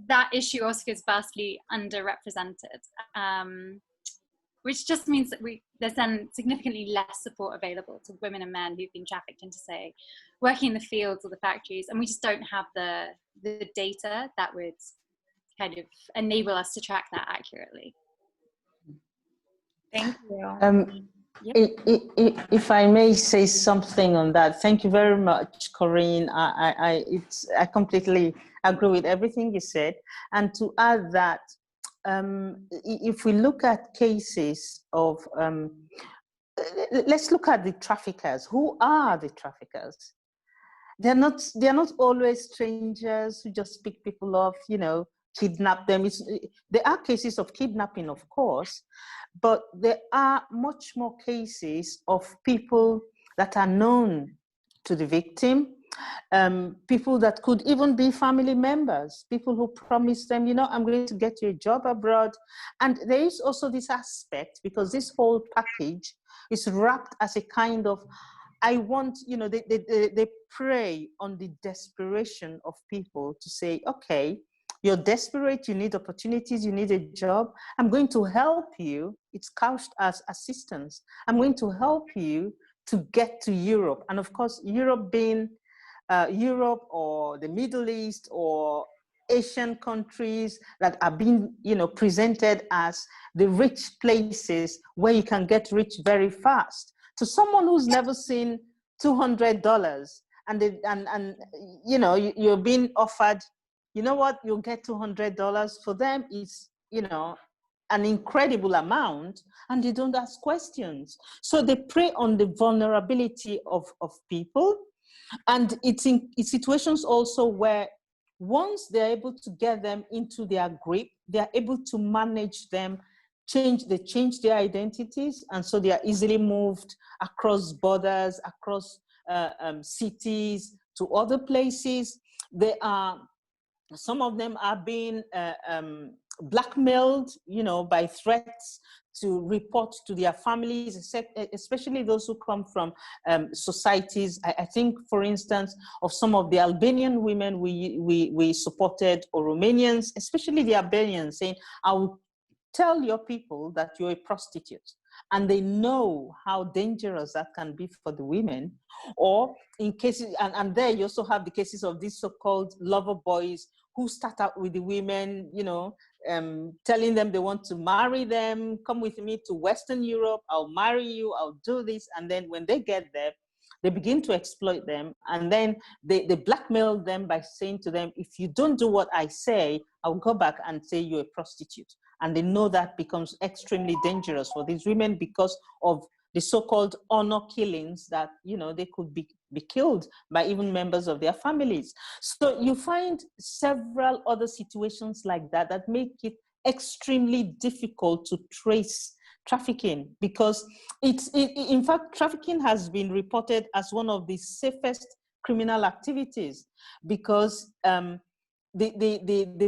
that issue also is vastly underrepresented, which just means that there's then significantly less support available to women and men who've been trafficked into, say, working in the fields or the factories, and we just don't have the data that would kind of enable us to track that accurately. Thank you. If I may say something on that, thank you very much, Corinne. I completely agree with everything you said, and to add that, if we look at cases of, let's look at the traffickers. Who are the traffickers? They're not always strangers who just pick people off, kidnap them. There are cases of kidnapping, of course, but there are much more cases of people that are known to the victim, people that could even be family members, people who promise them, I'm going to get you a job abroad. And there is also this aspect, because this whole package is wrapped as a kind of, they prey on the desperation of people to say, okay, you're desperate, you need opportunities, you need a job. I'm going to help you. It's couched as assistance. I'm going to help you to get to Europe. And of course, Europe being Europe or the Middle East or Asian countries that are being, presented as the rich places where you can get rich very fast. To someone who's never seen $200 and you're being offered, you'll get $200. For them, it's, an incredible amount, and they don't ask questions. So they prey on the vulnerability of people. And it's in situations also where once they're able to get them into their grip, they're able to manage them, they change their identities, and so they are easily moved across borders, across cities to other places. Some of them are being blackmailed, by threats to report to their families, especially those who come from societies. I think, for instance, of some of the Albanian women we supported, or Romanians, especially the Albanians, saying, I will tell your people that you're a prostitute. And they know how dangerous that can be for the women. Or in cases, and there you also have the cases of these so-called lover boys who start out with the women, telling them they want to marry them, come with me to Western Europe, I'll marry you, I'll do this. And then when they get there, they begin to exploit them. And then they blackmail them by saying to them, if you don't do what I say, I'll go back and say you're a prostitute. And they know that becomes extremely dangerous for these women because of the so-called honor killings that, they could be killed by even members of their families. So you find several other situations like that make it extremely difficult to trace trafficking, because in fact, trafficking has been reported as one of the safest criminal activities, because the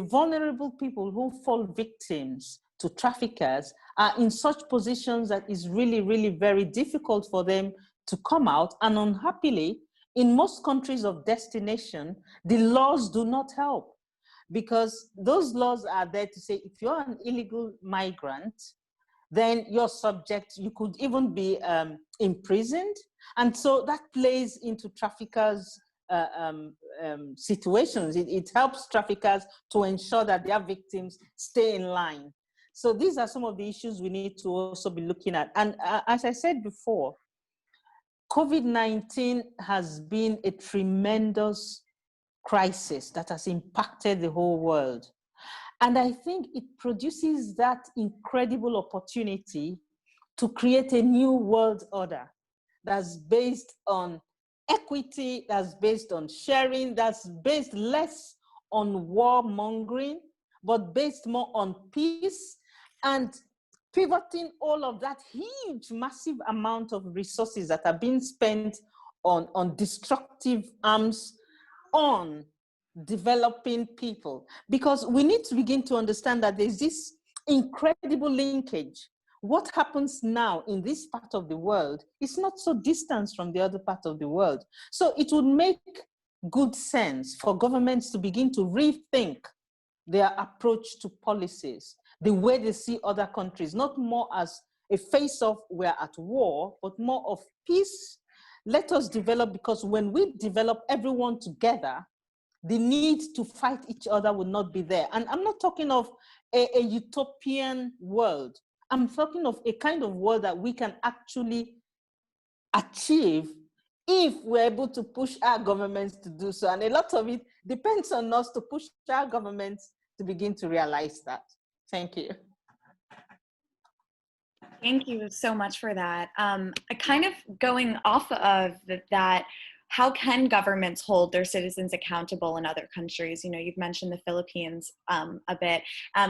vulnerable people who fall victims to traffickers are in such positions that is really, really very difficult for them to come out. And unhappily, in most countries of destination, the laws do not help, because those laws are there to say, if you're an illegal migrant, then you're subject, you could even be imprisoned. And so that plays into traffickers' situations. It helps traffickers to ensure that their victims stay in line. So these are some of the issues we need to also be looking at. And as I said before, COVID-19 has been a tremendous crisis that has impacted the whole world. And I think it produces that incredible opportunity to create a new world order that's based on equity, that's based on sharing, that's based less on warmongering, but based more on peace, and pivoting all of that huge, massive amount of resources that are being spent on destructive arms on developing people. Because we need to begin to understand that there's this incredible linkage. What happens now in this part of the world is not so distant from the other part of the world. So it would make good sense for governments to begin to rethink their approach to policies, the way they see other countries, not more as a face-off, we're at war, but more of peace. Let us develop, because when we develop everyone together, the need to fight each other will not be there. And I'm not talking of a utopian world. I'm talking of a kind of world that we can actually achieve if we're able to push our governments to do so. And a lot of it depends on us to push our governments to begin to realize that. Thank you. Thank you so much for that. Kind of going off of that, how can governments hold their citizens accountable in other countries? You know, you've mentioned the Philippines a bit.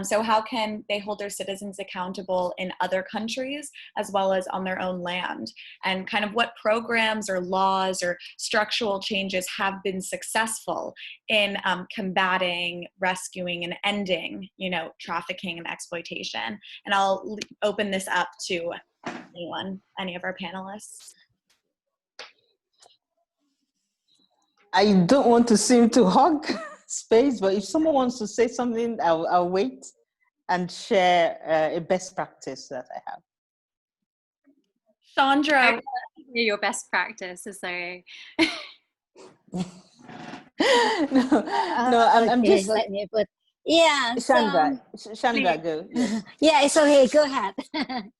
So how can they hold their citizens accountable in other countries as well as on their own land? And kind of what programs or laws or structural changes have been successful in combating, rescuing, and ending, you know, trafficking and exploitation? And I'll open this up to anyone, any of our panelists. I don't want to seem to hog space, but if someone wants to say something, I'll wait and share a best practice that I have. Chandra, your best practice is there? I'm Okay, just. let me put. Yeah, Chandra, go. Yes. Yeah, it's okay. Go ahead. Go ahead.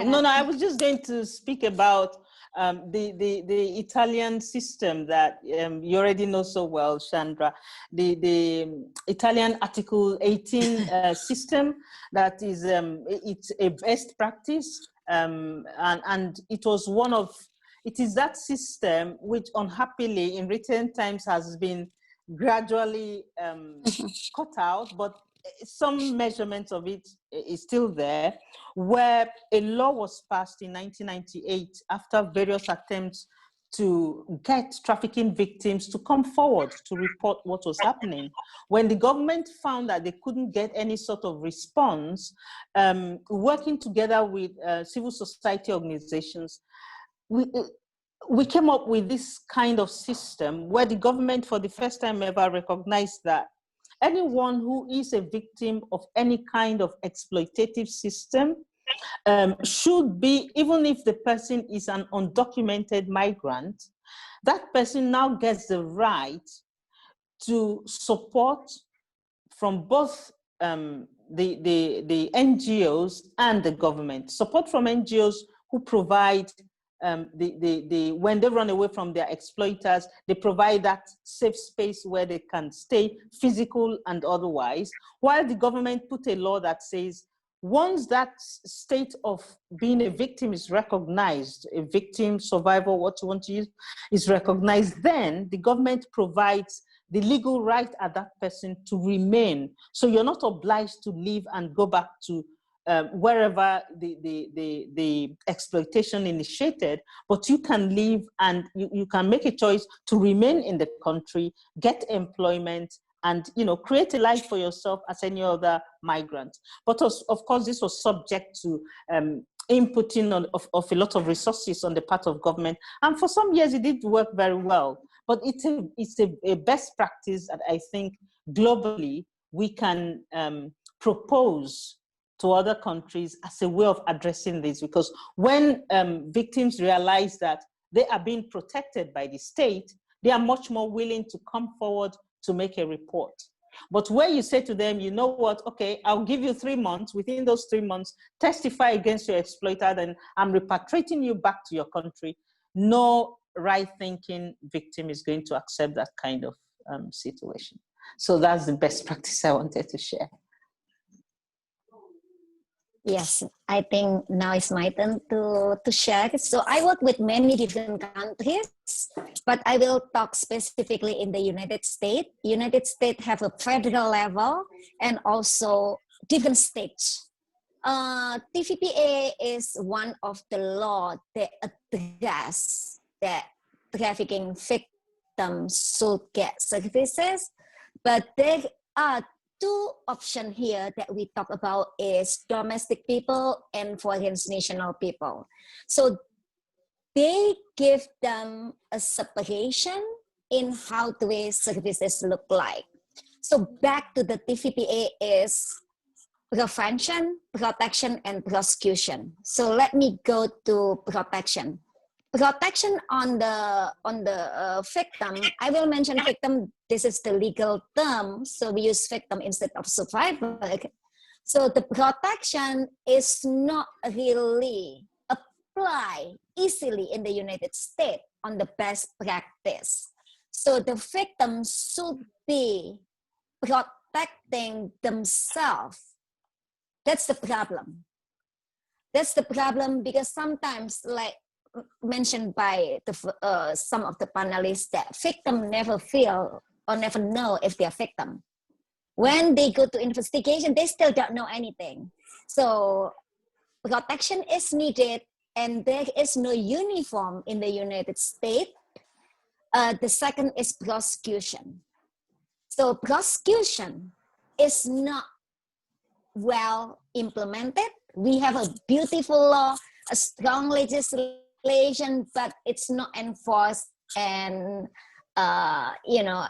No, I was just going to speak about the Italian system that you already know so well, Chandra. The Italian Article 18 system that is it's a best practice, and it was one of. It is that system which, unhappily, in recent times has been gradually cut out, but some measurement of it is still there, where a law was passed in 1998 after various attempts to get trafficking victims to come forward to report what was happening. When the government found that they couldn't get any sort of response, working together with civil society organizations, we came up with this kind of system where the government, for the first time ever, recognized that anyone who is a victim of any kind of exploitative system should be, even if the person is an undocumented migrant, that person now gets the right to support from both the NGOs and the government. Support from NGOs who provide when they run away from their exploiters, they provide that safe space where they can stay, physical and otherwise, while the government put a law that says once that state of being a victim is recognized, a victim, survivor, what you want to use, is recognized, then the government provides the legal right at that person to remain. So you're not obliged to leave and go back to wherever the exploitation initiated, but you can leave and you can make a choice to remain in the country, get employment, and create a life for yourself as any other migrant. But of course, this was subject to inputting of a lot of resources on the part of government. And for some years, it did work very well. But it's a best practice that I think globally we can propose to other countries as a way of addressing this, because when victims realize that they are being protected by the state, they are much more willing to come forward to make a report. But where you say to them, you know what, okay, I'll give you 3 months, within those 3 months, testify against your exploiter, then I'm repatriating you back to your country, no right-thinking victim is going to accept that kind of situation. So that's the best practice I wanted to share. Yes, I think now it's my turn to share. So I work with many different countries, but I will talk specifically in the United States. United States have a federal level and also different states. TVPA is one of the law that address that trafficking victims should get services, but there are two options here that we talk about is domestic people and foreign national people. So they give them a separation in how the way services look like. So back to the TVPA is prevention, protection, and prosecution. So let me go to protection. Protection on the victim. I will mention victim. This is the legal term, so we use victim instead of survivor. So the protection is not really applied easily in the United States on the best practice. So the victim should be protecting themselves. That's the problem. That's the problem because sometimes, like mentioned by some of the panelists, that victims never feel or never know if they're victim. When they go to investigation, they still don't know anything. So protection is needed, and there is no uniform in the United States. The second is prosecution. So prosecution is not well implemented. We have a beautiful law, a strong legislation, but it's not enforced and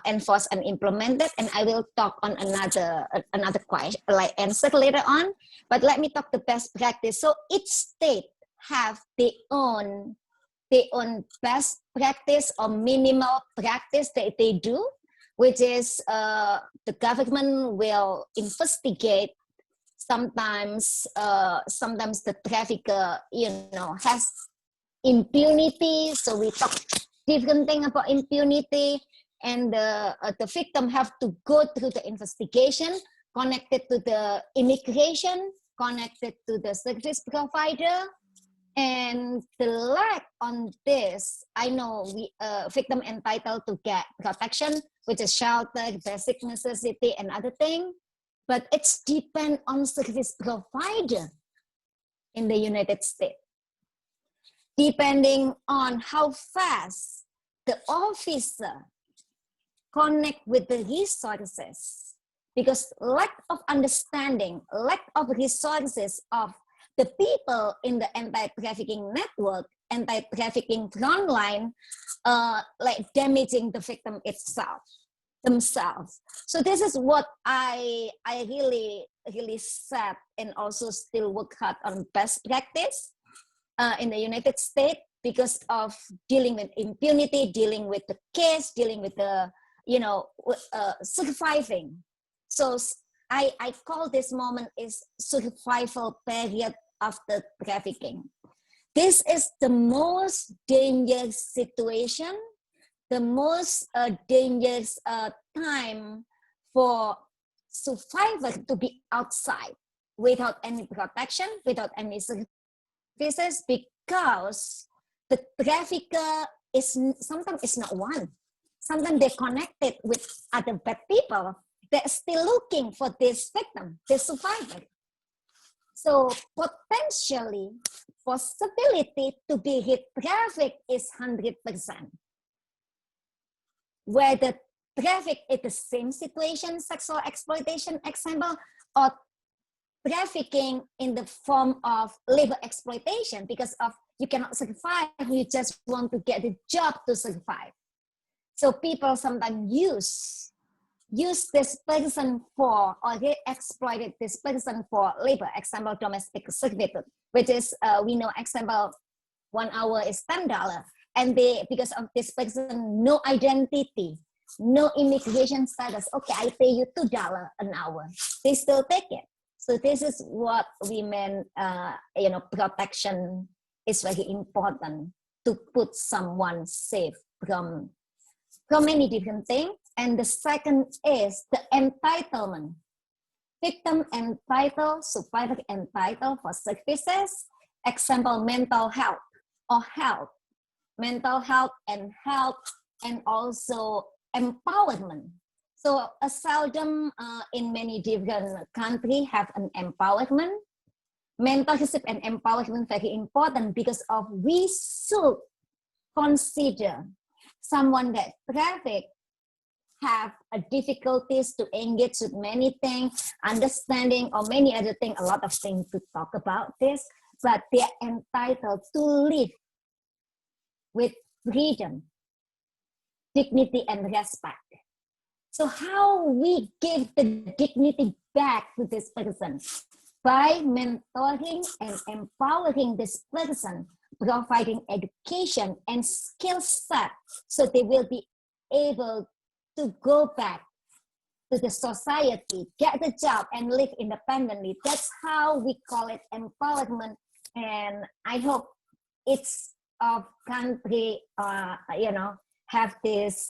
enforced and implemented. And I will talk on another question, like answer later on. But let me talk the best practice. So each state have their own best practice or minimal practice that they do, which is the government will investigate. Sometimes the trafficker, has impunity. So we talk different thing about impunity, and the victim have to go through the investigation, connected to the immigration, connected to the service provider, and the lack on this. I know we victim entitled to get protection, which is shelter, basic necessity, and other thing. But it's depend on service provider in the United States. Depending on how fast the officer connect with the resources, because lack of understanding, lack of resources of the people in the anti-trafficking network, anti-trafficking frontline, like damaging the victim themselves. So this is what I really set and also still work hard on best practice in the United States because of dealing with impunity, dealing with the case, dealing with the surviving. So I call this moment is survival period after trafficking. This is the most dangerous situation, the most dangerous time for survivors to be outside without any protection, without any services, because the trafficker is sometimes not one. Sometimes they're connected with other bad people. They're still looking for this victim, this survivor. So potentially, possibility to be trafficked is 100%. Where the traffic is the same situation, sexual exploitation example, or trafficking in the form of labor exploitation because of you cannot survive, you just want to get a job to survive. So people sometimes use use this person for, or they exploited this person for labor, example, domestic servitude, which is, we know, example, 1 hour is $10. And they, because of this person, no identity, no immigration status, okay, I pay you $2 an hour. They still take it. So this is what we meant, protection is very important to put someone safe from many different things. And the second is the entitlement. Victim entitled, survivor entitled for services, example, mental health or health, mental health, and also empowerment. So seldom in many different countries have an empowerment. Mentorship and empowerment very important because of we should consider someone that traffic have difficulties to engage with many things, understanding or many other things, a lot of things to talk about this, but they are entitled to live with freedom, dignity, and respect. So how we give the dignity back to this person? By mentoring and empowering this person, providing education and skill set so they will be able to go back to the society, get a job, and live independently. That's how we call it empowerment. And I hope it's of country, have this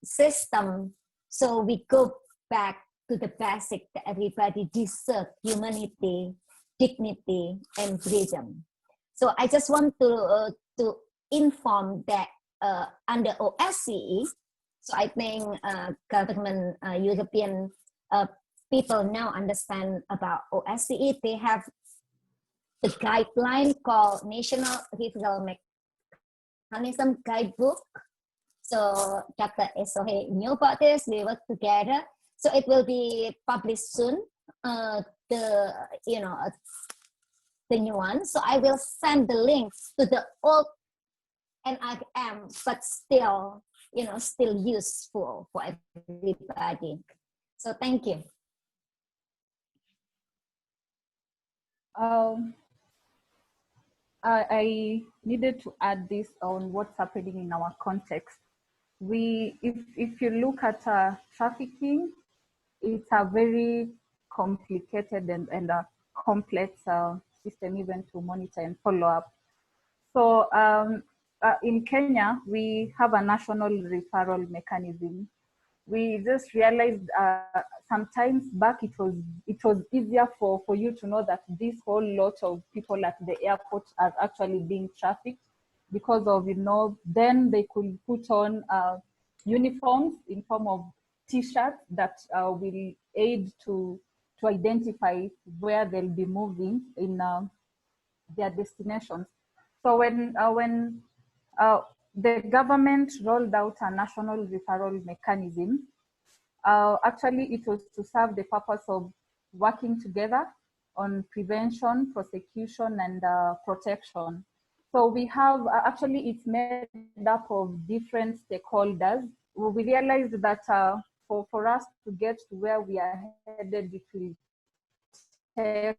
system. So we go back to the basic that everybody deserves: humanity, dignity, and freedom. So I just want to inform that under OSCE, so I think government, European people now understand about OSCE. They have the guideline called National Referral Mechanism Guidebook. So Dr. Esohe knew about this. We work together. So it will be published soon. The new one. So I will send the links to the old NRM, but still, still useful for everybody. So thank you. I needed to add this on what's happening in our context. If you look at trafficking, it's a very complicated and a complex system even to monitor and follow up. So in Kenya, we have a national referral mechanism. We just realized sometimes back it was easier for you to know that this whole lot of people at the airport are actually being trafficked because of, then they could put on uniforms in form of T-shirts that will aid to identify where they'll be moving in their destinations. So when the government rolled out a national referral mechanism, actually it was to serve the purpose of working together on prevention, prosecution, and protection. So we have, actually it's made up of different stakeholders. We realized that for us to get to where we are headed, it will take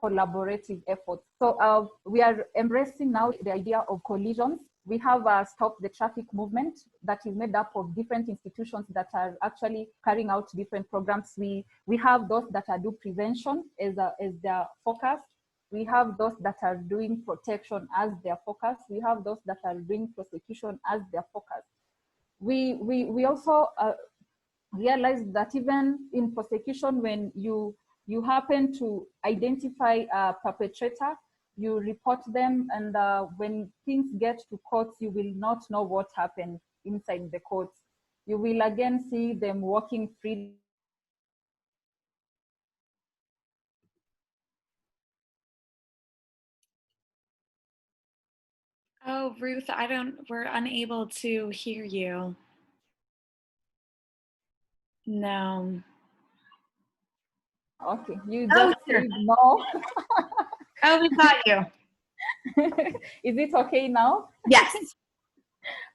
collaborative efforts. So we are embracing now the idea of coalitions. We have Stop the Traffic movement that is made up of different institutions that are actually carrying out different programs. We have those that are do prevention as their focus. We have those that are doing protection as their focus. We have those that are doing prosecution as their focus. We also realized that even in prosecution, when you happen to identify a perpetrator, you report them, and when things get to courts, you will not know what happened inside the courts. You will again see them walking freely. Oh, Ruth, we're unable to hear you. No. Okay, you just said no. Oh, we got you. Is it okay now? Yes.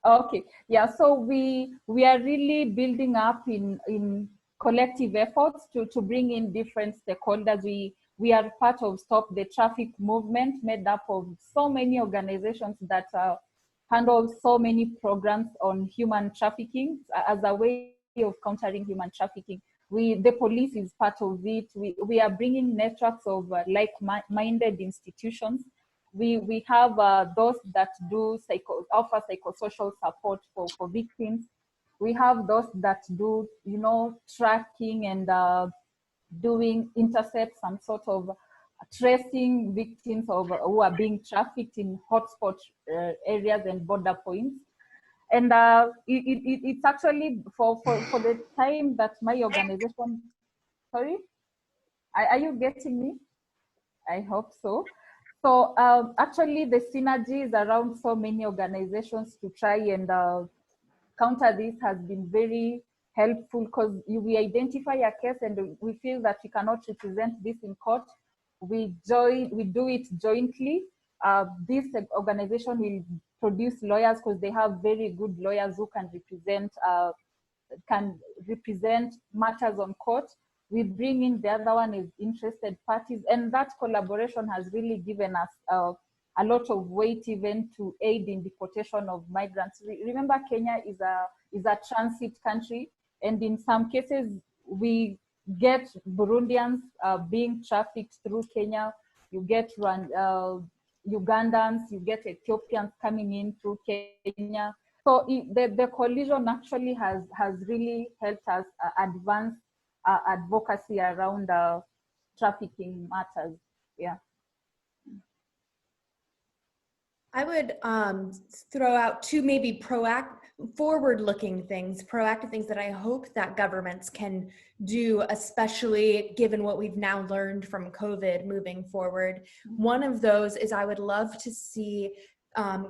Okay, yeah, so we are really building up in collective efforts to bring in different stakeholders. We are part of Stop the Traffic movement, made up of so many organizations that handle so many programs on human trafficking as a way of countering human trafficking. The police is part of it. We are bringing networks of like-minded institutions. We have those that do offer psychosocial support for victims. We have those that do, tracking and intercept some sort of tracing victims of who are being trafficked in hotspot areas and border points. And it's actually for the time that my organization, sorry, are you getting me? I hope so. So actually the synergies around so many organizations to try and counter this has been very helpful, because we identify a case and we feel that we cannot represent this in court. We do it jointly. This organization will produce lawyers, because they have very good lawyers who can represent matters on court. We bring in the other one as interested parties, and that collaboration has really given us a lot of weight even to aid in deportation of migrants. Remember, Kenya is a transit country, and in some cases we get Burundians being trafficked through Kenya. You get Ugandans, you get Ethiopians coming in through Kenya. So the coalition actually has really helped us advance advocacy around trafficking matters. Yeah. I would throw out two maybe forward-looking things, proactive things that I hope that governments can do, especially given what we've now learned from COVID moving forward. One of those is I would love to see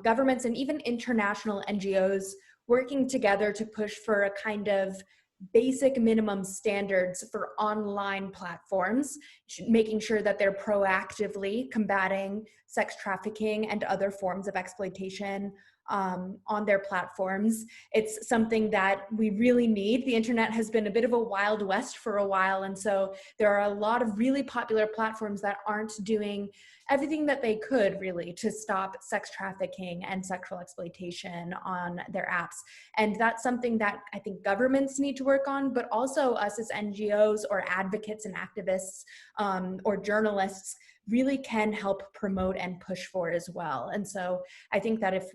governments and even international NGOs working together to push for a kind of basic minimum standards for online platforms, making sure that they're proactively combating sex trafficking and other forms of exploitation on their platforms. It's something that we really need. The internet has been a bit of a wild west for a while, and so there are a lot of really popular platforms that aren't doing everything that they could really to stop sex trafficking and sexual exploitation on their apps. And that's something that I think governments need to work on, but also us as NGOs or advocates and activists or journalists really can help promote and push for as well. And so I think that if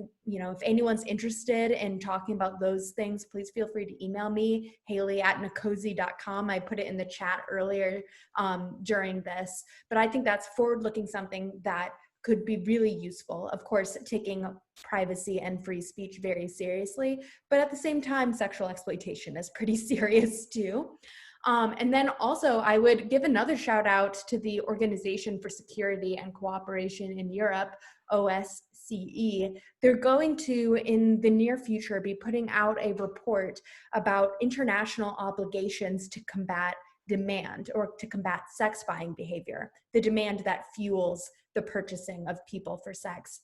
anyone's interested in talking about those things, please feel free to email me, haley@nakosi.com. I put it in the chat earlier during this, but I think that's forward-looking something that could be really useful. Of course, taking privacy and free speech very seriously, but at the same time, sexual exploitation is pretty serious too. And then also I would give another shout out to the Organization for Security and Cooperation in Europe, OSCE. They're going to, in the near future, be putting out a report about international obligations to combat demand or to combat sex buying behavior, the demand that fuels the purchasing of people for sex.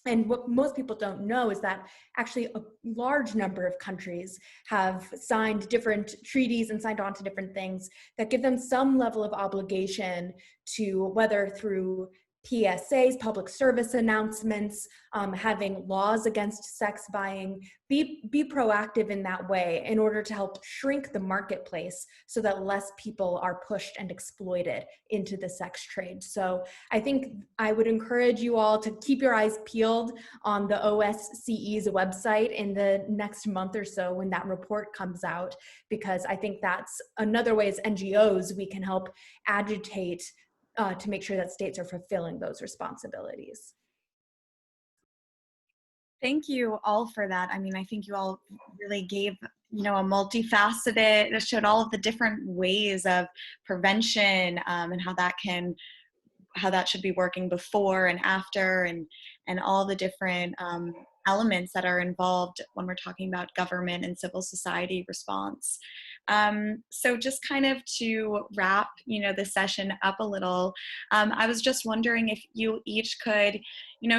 And what most people don't know is that actually a large number of countries have signed different treaties and signed on to different things that give them some level of obligation to, whether through PSAs, public service announcements, having laws against sex buying, be proactive in that way in order to help shrink the marketplace so that less people are pushed and exploited into the sex trade. So I think I would encourage you all to keep your eyes peeled on the OSCE's website in the next month or so when that report comes out, because I think that's another way as NGOs we can help agitate to make sure that states are fulfilling those responsibilities. Thank you all for that. I mean, I think you all really gave, a multifaceted, showed all of the different ways of prevention and how that should be working before and after, and all the different elements that are involved when we're talking about government and civil society response. So just kind of to wrap, the session up a little, I was just wondering if you each could,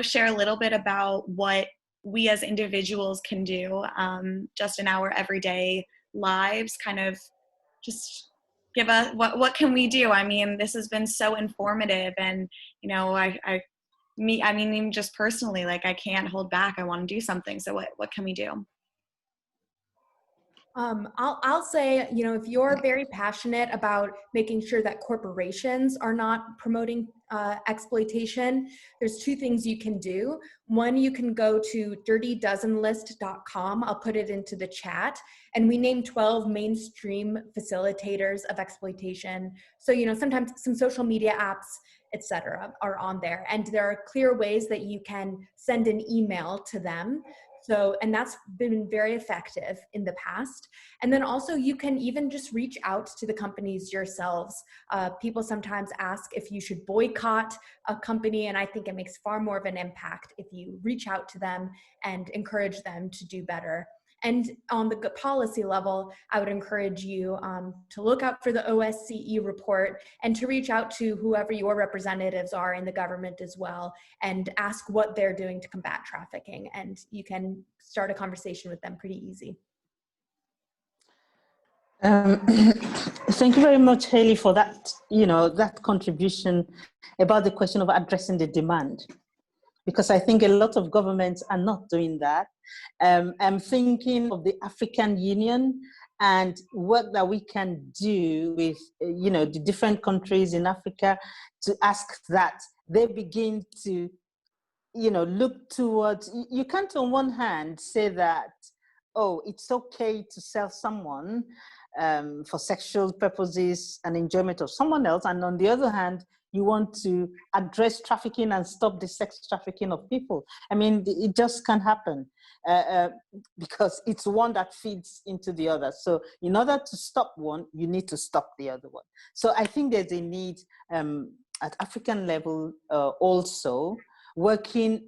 share a little bit about what we as individuals can do just in our everyday lives, kind of just give us, what can we do? I mean, this has been so informative, and, you know, I mean, even just personally, like, I can't hold back. I want to do something. So what can we do? I'll say, you know, if you're very passionate about making sure that corporations are not promoting exploitation, there's two things you can do. One, you can go to dirtydozenlist.com. I'll put it into the chat. And we named 12 mainstream facilitators of exploitation. So, you know, sometimes some social media apps, etc., are on there. And there are clear ways that you can send an email to them. So, and that's been very effective in the past. And then also you can even just reach out to the companies yourselves. People sometimes ask if you should boycott a company, and I think it makes far more of an impact if you reach out to them and encourage them to do better. And on the policy level, I would encourage you to look out for the OSCE report and to reach out to whoever your representatives are in the government as well, and ask what they're doing to combat trafficking. And you can start a conversation with them pretty easy. Thank you very much, Haley, for that, you know, that contribution about the question of addressing the demand, because I think a lot of governments are not doing that. I'm thinking of the African Union and work that we can do with, you know, the different countries in Africa to ask that they begin to, you know, look towards, you can't on one hand say that, oh, it's okay to sell someone for sexual purposes and enjoyment of someone else, and on the other hand, you want to address trafficking and stop the sex trafficking of people. I mean, it just can't happen because it's one that feeds into the other. So in order to stop one, you need to stop the other one. So I think there's a need at African level also, working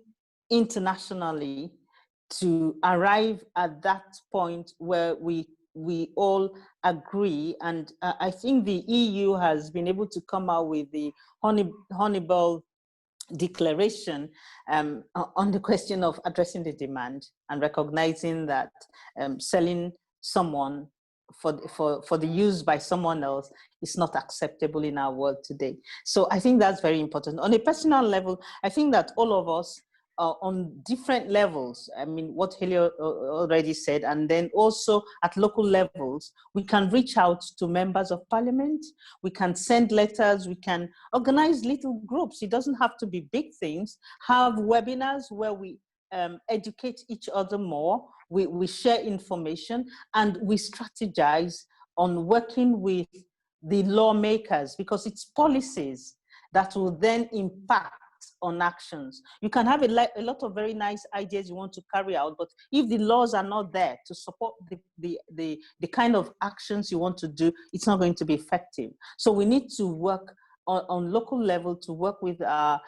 internationally to arrive at that point where we all agree. And I think the EU has been able to come out with the Honeyball Declaration on the question of addressing the demand and recognizing that selling someone for the use by someone else is not acceptable in our world today. So I think that's very important. On a personal level, I think that all of us on different levels, I mean, what Haley already said, and then also at local levels, we can reach out to members of parliament, we can send letters, we can organize little groups. It doesn't have to be big things. Have webinars where we educate each other more, we share information, and we strategize on working with the lawmakers, because it's policies that will then impact on actions. You can have a lot of very nice ideas you want to carry out, but if the laws are not there to support the kind of actions you want to do, it's not going to be effective. So we need to work on local level to work with our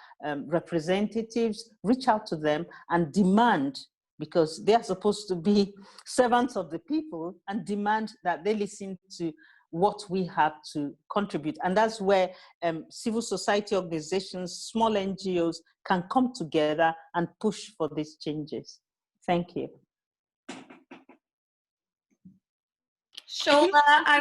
representatives, reach out to them and demand, because they are supposed to be servants of the people, and demand that they listen to what we have to contribute. And that's where civil society organizations, small NGOs can come together and push for these changes. Thank you. Shola, I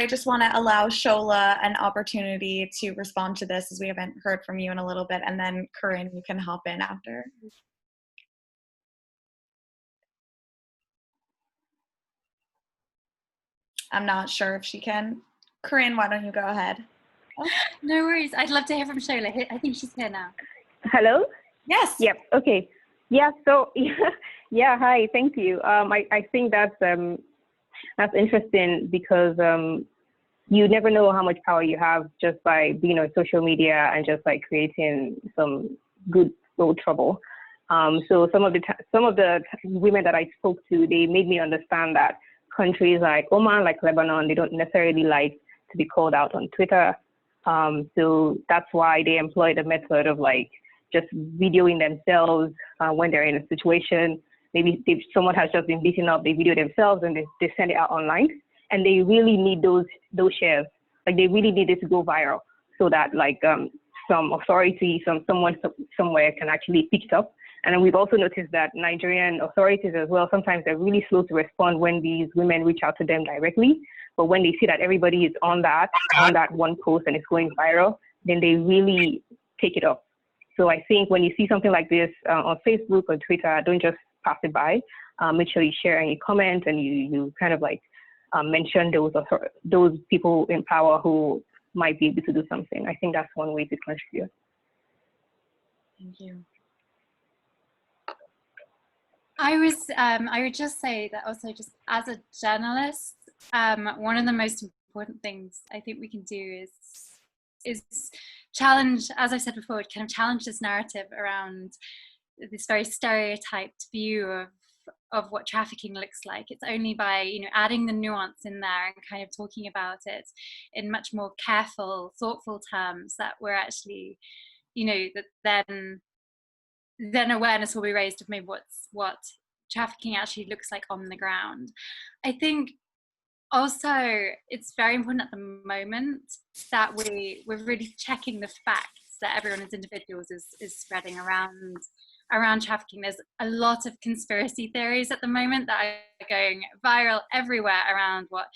just want to allow Shola an opportunity to respond to this, as we haven't heard from you in a little bit, and then Corinne, you can hop in after. I'm not sure if she can. Corinne, why don't you go ahead? Oh. No worries. I'd love to hear from Shola. I think she's here now. Hello? Yes. Yep. Okay. Yeah. So, yeah. Hi. Thank you. I think that's interesting, because you never know how much power you have just by being on social media and just like creating some good old trouble. So some of the women that I spoke to, they made me understand that countries like Oman, like Lebanon, they don't necessarily like to be called out on Twitter. So that's why they employ the method of like just videoing themselves when they're in a situation. Maybe someone has just been beaten up, they video themselves and they send it out online. And they really need those shares. Like they really need it to go viral, so that like some authority, someone somewhere can actually pick it up. And then we've also noticed that Nigerian authorities as well, sometimes they're really slow to respond when these women reach out to them directly. But when they see that everybody is on that one post and it's going viral, then they really take it up. So I think when you see something like this on Facebook or Twitter, don't just pass it by. Make sure you share and you comment and you kind of like mention those people in power who might be able to do something. I think that's one way to contribute. Thank you. I would just say that also, just as a journalist, one of the most important things I think we can do is challenge, as I said before, kind of challenge this narrative around this very stereotyped view of what trafficking looks like. It's only by, you know, adding the nuance in there and kind of talking about it in much more careful, thoughtful terms that we're actually, you know, that then awareness will be raised of maybe what trafficking actually looks like on the ground. I think also it's very important at the moment that we're really checking the facts that everyone as individuals is spreading around trafficking. There's a lot of conspiracy theories at the moment that are going viral everywhere around what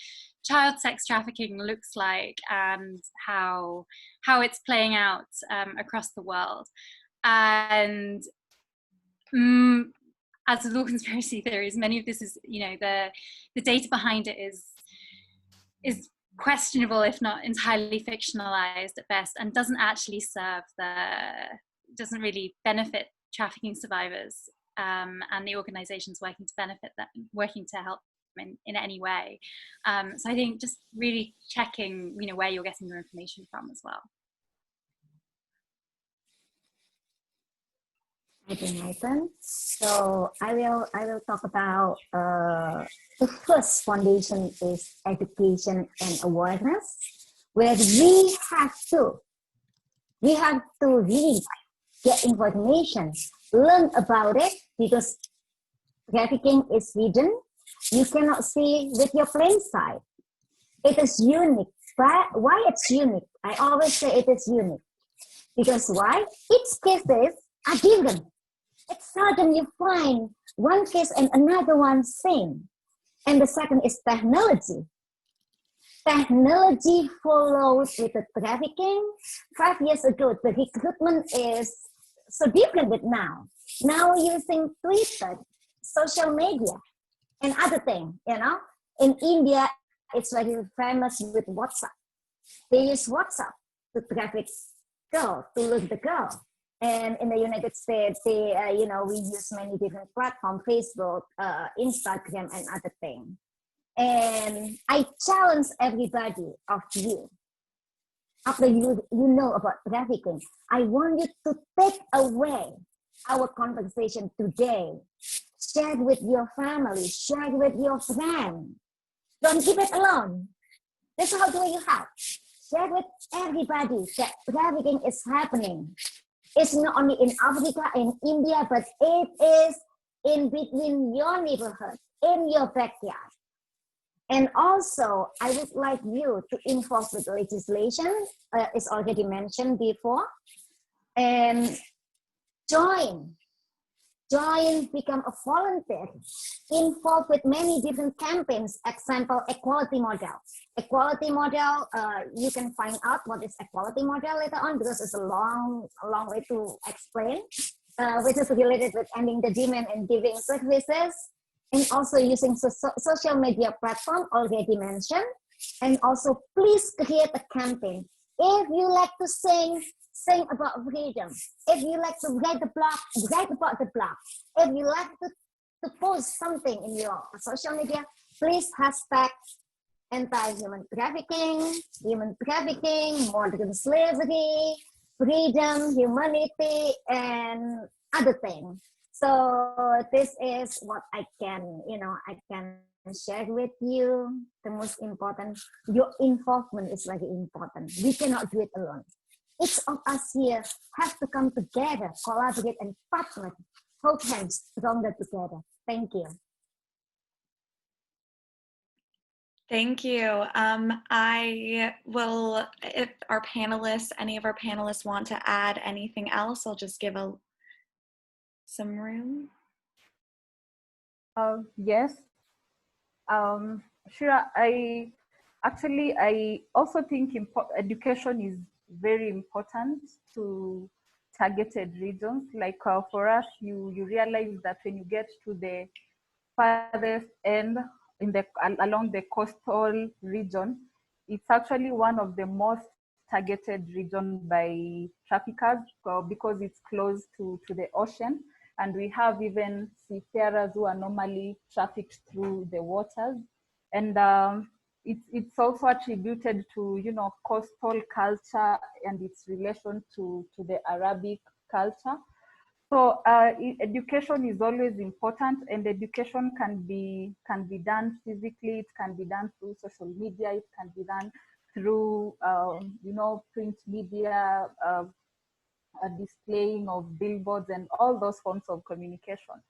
child sex trafficking looks like and how it's playing out across the world. And as with all conspiracy theories, many of this is, you know, the data behind it is questionable, if not entirely fictionalized at best, and doesn't actually doesn't really benefit trafficking survivors and the organizations working to help them in any way. So I think just really checking, you know, where you're getting your information from as well. Nathan. So I will talk about the first foundation is education and awareness, where we have to really get information, learn about it, because trafficking is hidden. You cannot see with your plain sight. It is unique. But why it's unique? I always say it is unique. Because why? Each cases are different. It's seldom you find one case and another one same. And the second is technology. Technology follows with the trafficking. 5 years ago, the recruitment is so different with now. Now using Twitter, social media, and other things, you know. In India, it's very famous with WhatsApp. They use WhatsApp to traffic girl, to look the girl. And in the United States, we use many different platforms, Facebook, Instagram, and other things. And I challenge everybody of you, after you know about trafficking, I want you to take away our conversation today. Share it with your family, share it with your friend. Don't keep it alone. That's how do you help. Share with everybody that trafficking is happening. It's not only in Africa, in India, but it is in between your neighborhood, in your backyard. And also, I would like you to involve with legislation, it's already mentioned before, and join, become a volunteer, involved with many different campaigns. Example, equality model. Equality model, you can find out what is equality model later on, because it's a long way to explain, which is related with ending the demand and giving services, and also using social media platform already mentioned. And also, please create a campaign. If you like to sing about freedom. If you like to write about the blog. If you like to post something in your social media, please hashtag anti-human trafficking, modern slavery, freedom, humanity, and other things. So this is what I can share with you. The most important, your involvement is very important. We cannot do it alone. Each of us here have to come together, collaborate, and partner, hold hands stronger together. Thank you. Thank you. I will, if our panelists, any of our panelists want to add anything else, I'll just give some room. Yes. Sure. I also think education is very important to targeted regions. Like for us, you realize that when you get to the farthest end along the coastal region, it's actually one of the most targeted region by traffickers because it's close to the ocean. And we have even seafarers who are normally trafficked through the waters. And it's also attributed to, coastal culture and its relation to the Arabic culture. So education is always important, and education can be done physically. It can be done through social media. It can be done through print media, displaying of billboards, and all those forms of communication.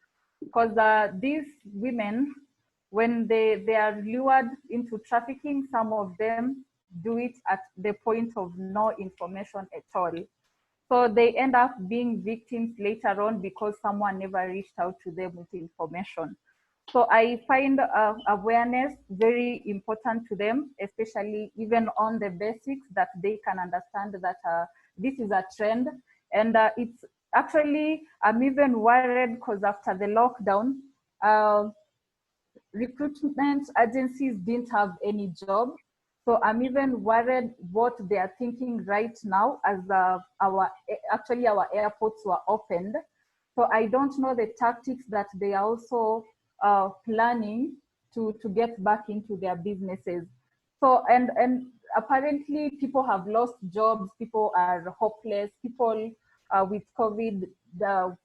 Because these women, when they are lured into trafficking, some of them do it at the point of no information at all. So they end up being victims later on because someone never reached out to them with information. So I find awareness very important to them, especially even on the basics, that they can understand that this is a trend. And it's actually, I'm even worried because after the lockdown, recruitment agencies didn't have any job. So I'm even worried what they are thinking right now as our airports were opened. So I don't know the tactics that they are also planning to get back into their businesses. So, and apparently people have lost jobs, people are hopeless, people with COVID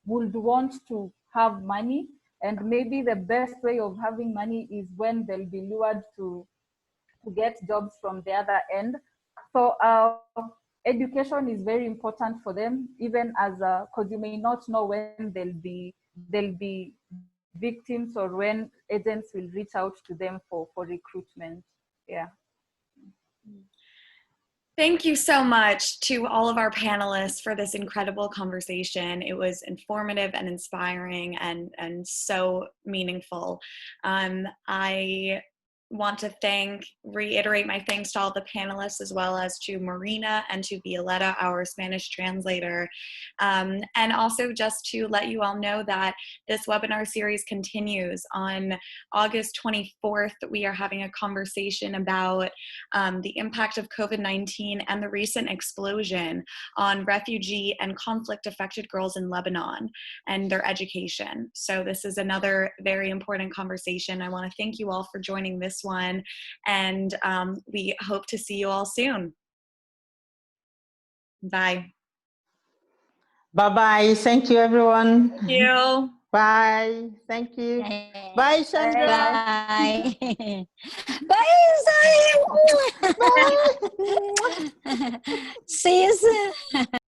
would want to have money. And maybe the best way of having money is when they'll be lured to get jobs from the other end. So education is very important for them, even as because you may not know when they'll be victims or when agents will reach out to them for recruitment. Yeah. Thank you so much to all of our panelists for this incredible conversation. It was informative and inspiring and so meaningful. I want to reiterate my thanks to all the panelists, as well as to Marina and to Violetta, our Spanish translator. And also just to let you all know that this webinar series continues. On August 24th, we are having a conversation about the impact of COVID-19 and the recent explosion on refugee and conflict-affected girls in Lebanon and their education. So this is another very important conversation. I want to thank you all for joining this one, and we hope to see you all soon. Bye. Bye-bye. Thank you, everyone. Thank you. Bye. Thank you. Bye, Chandra. Bye. Bye, Zion. Bye. See you soon.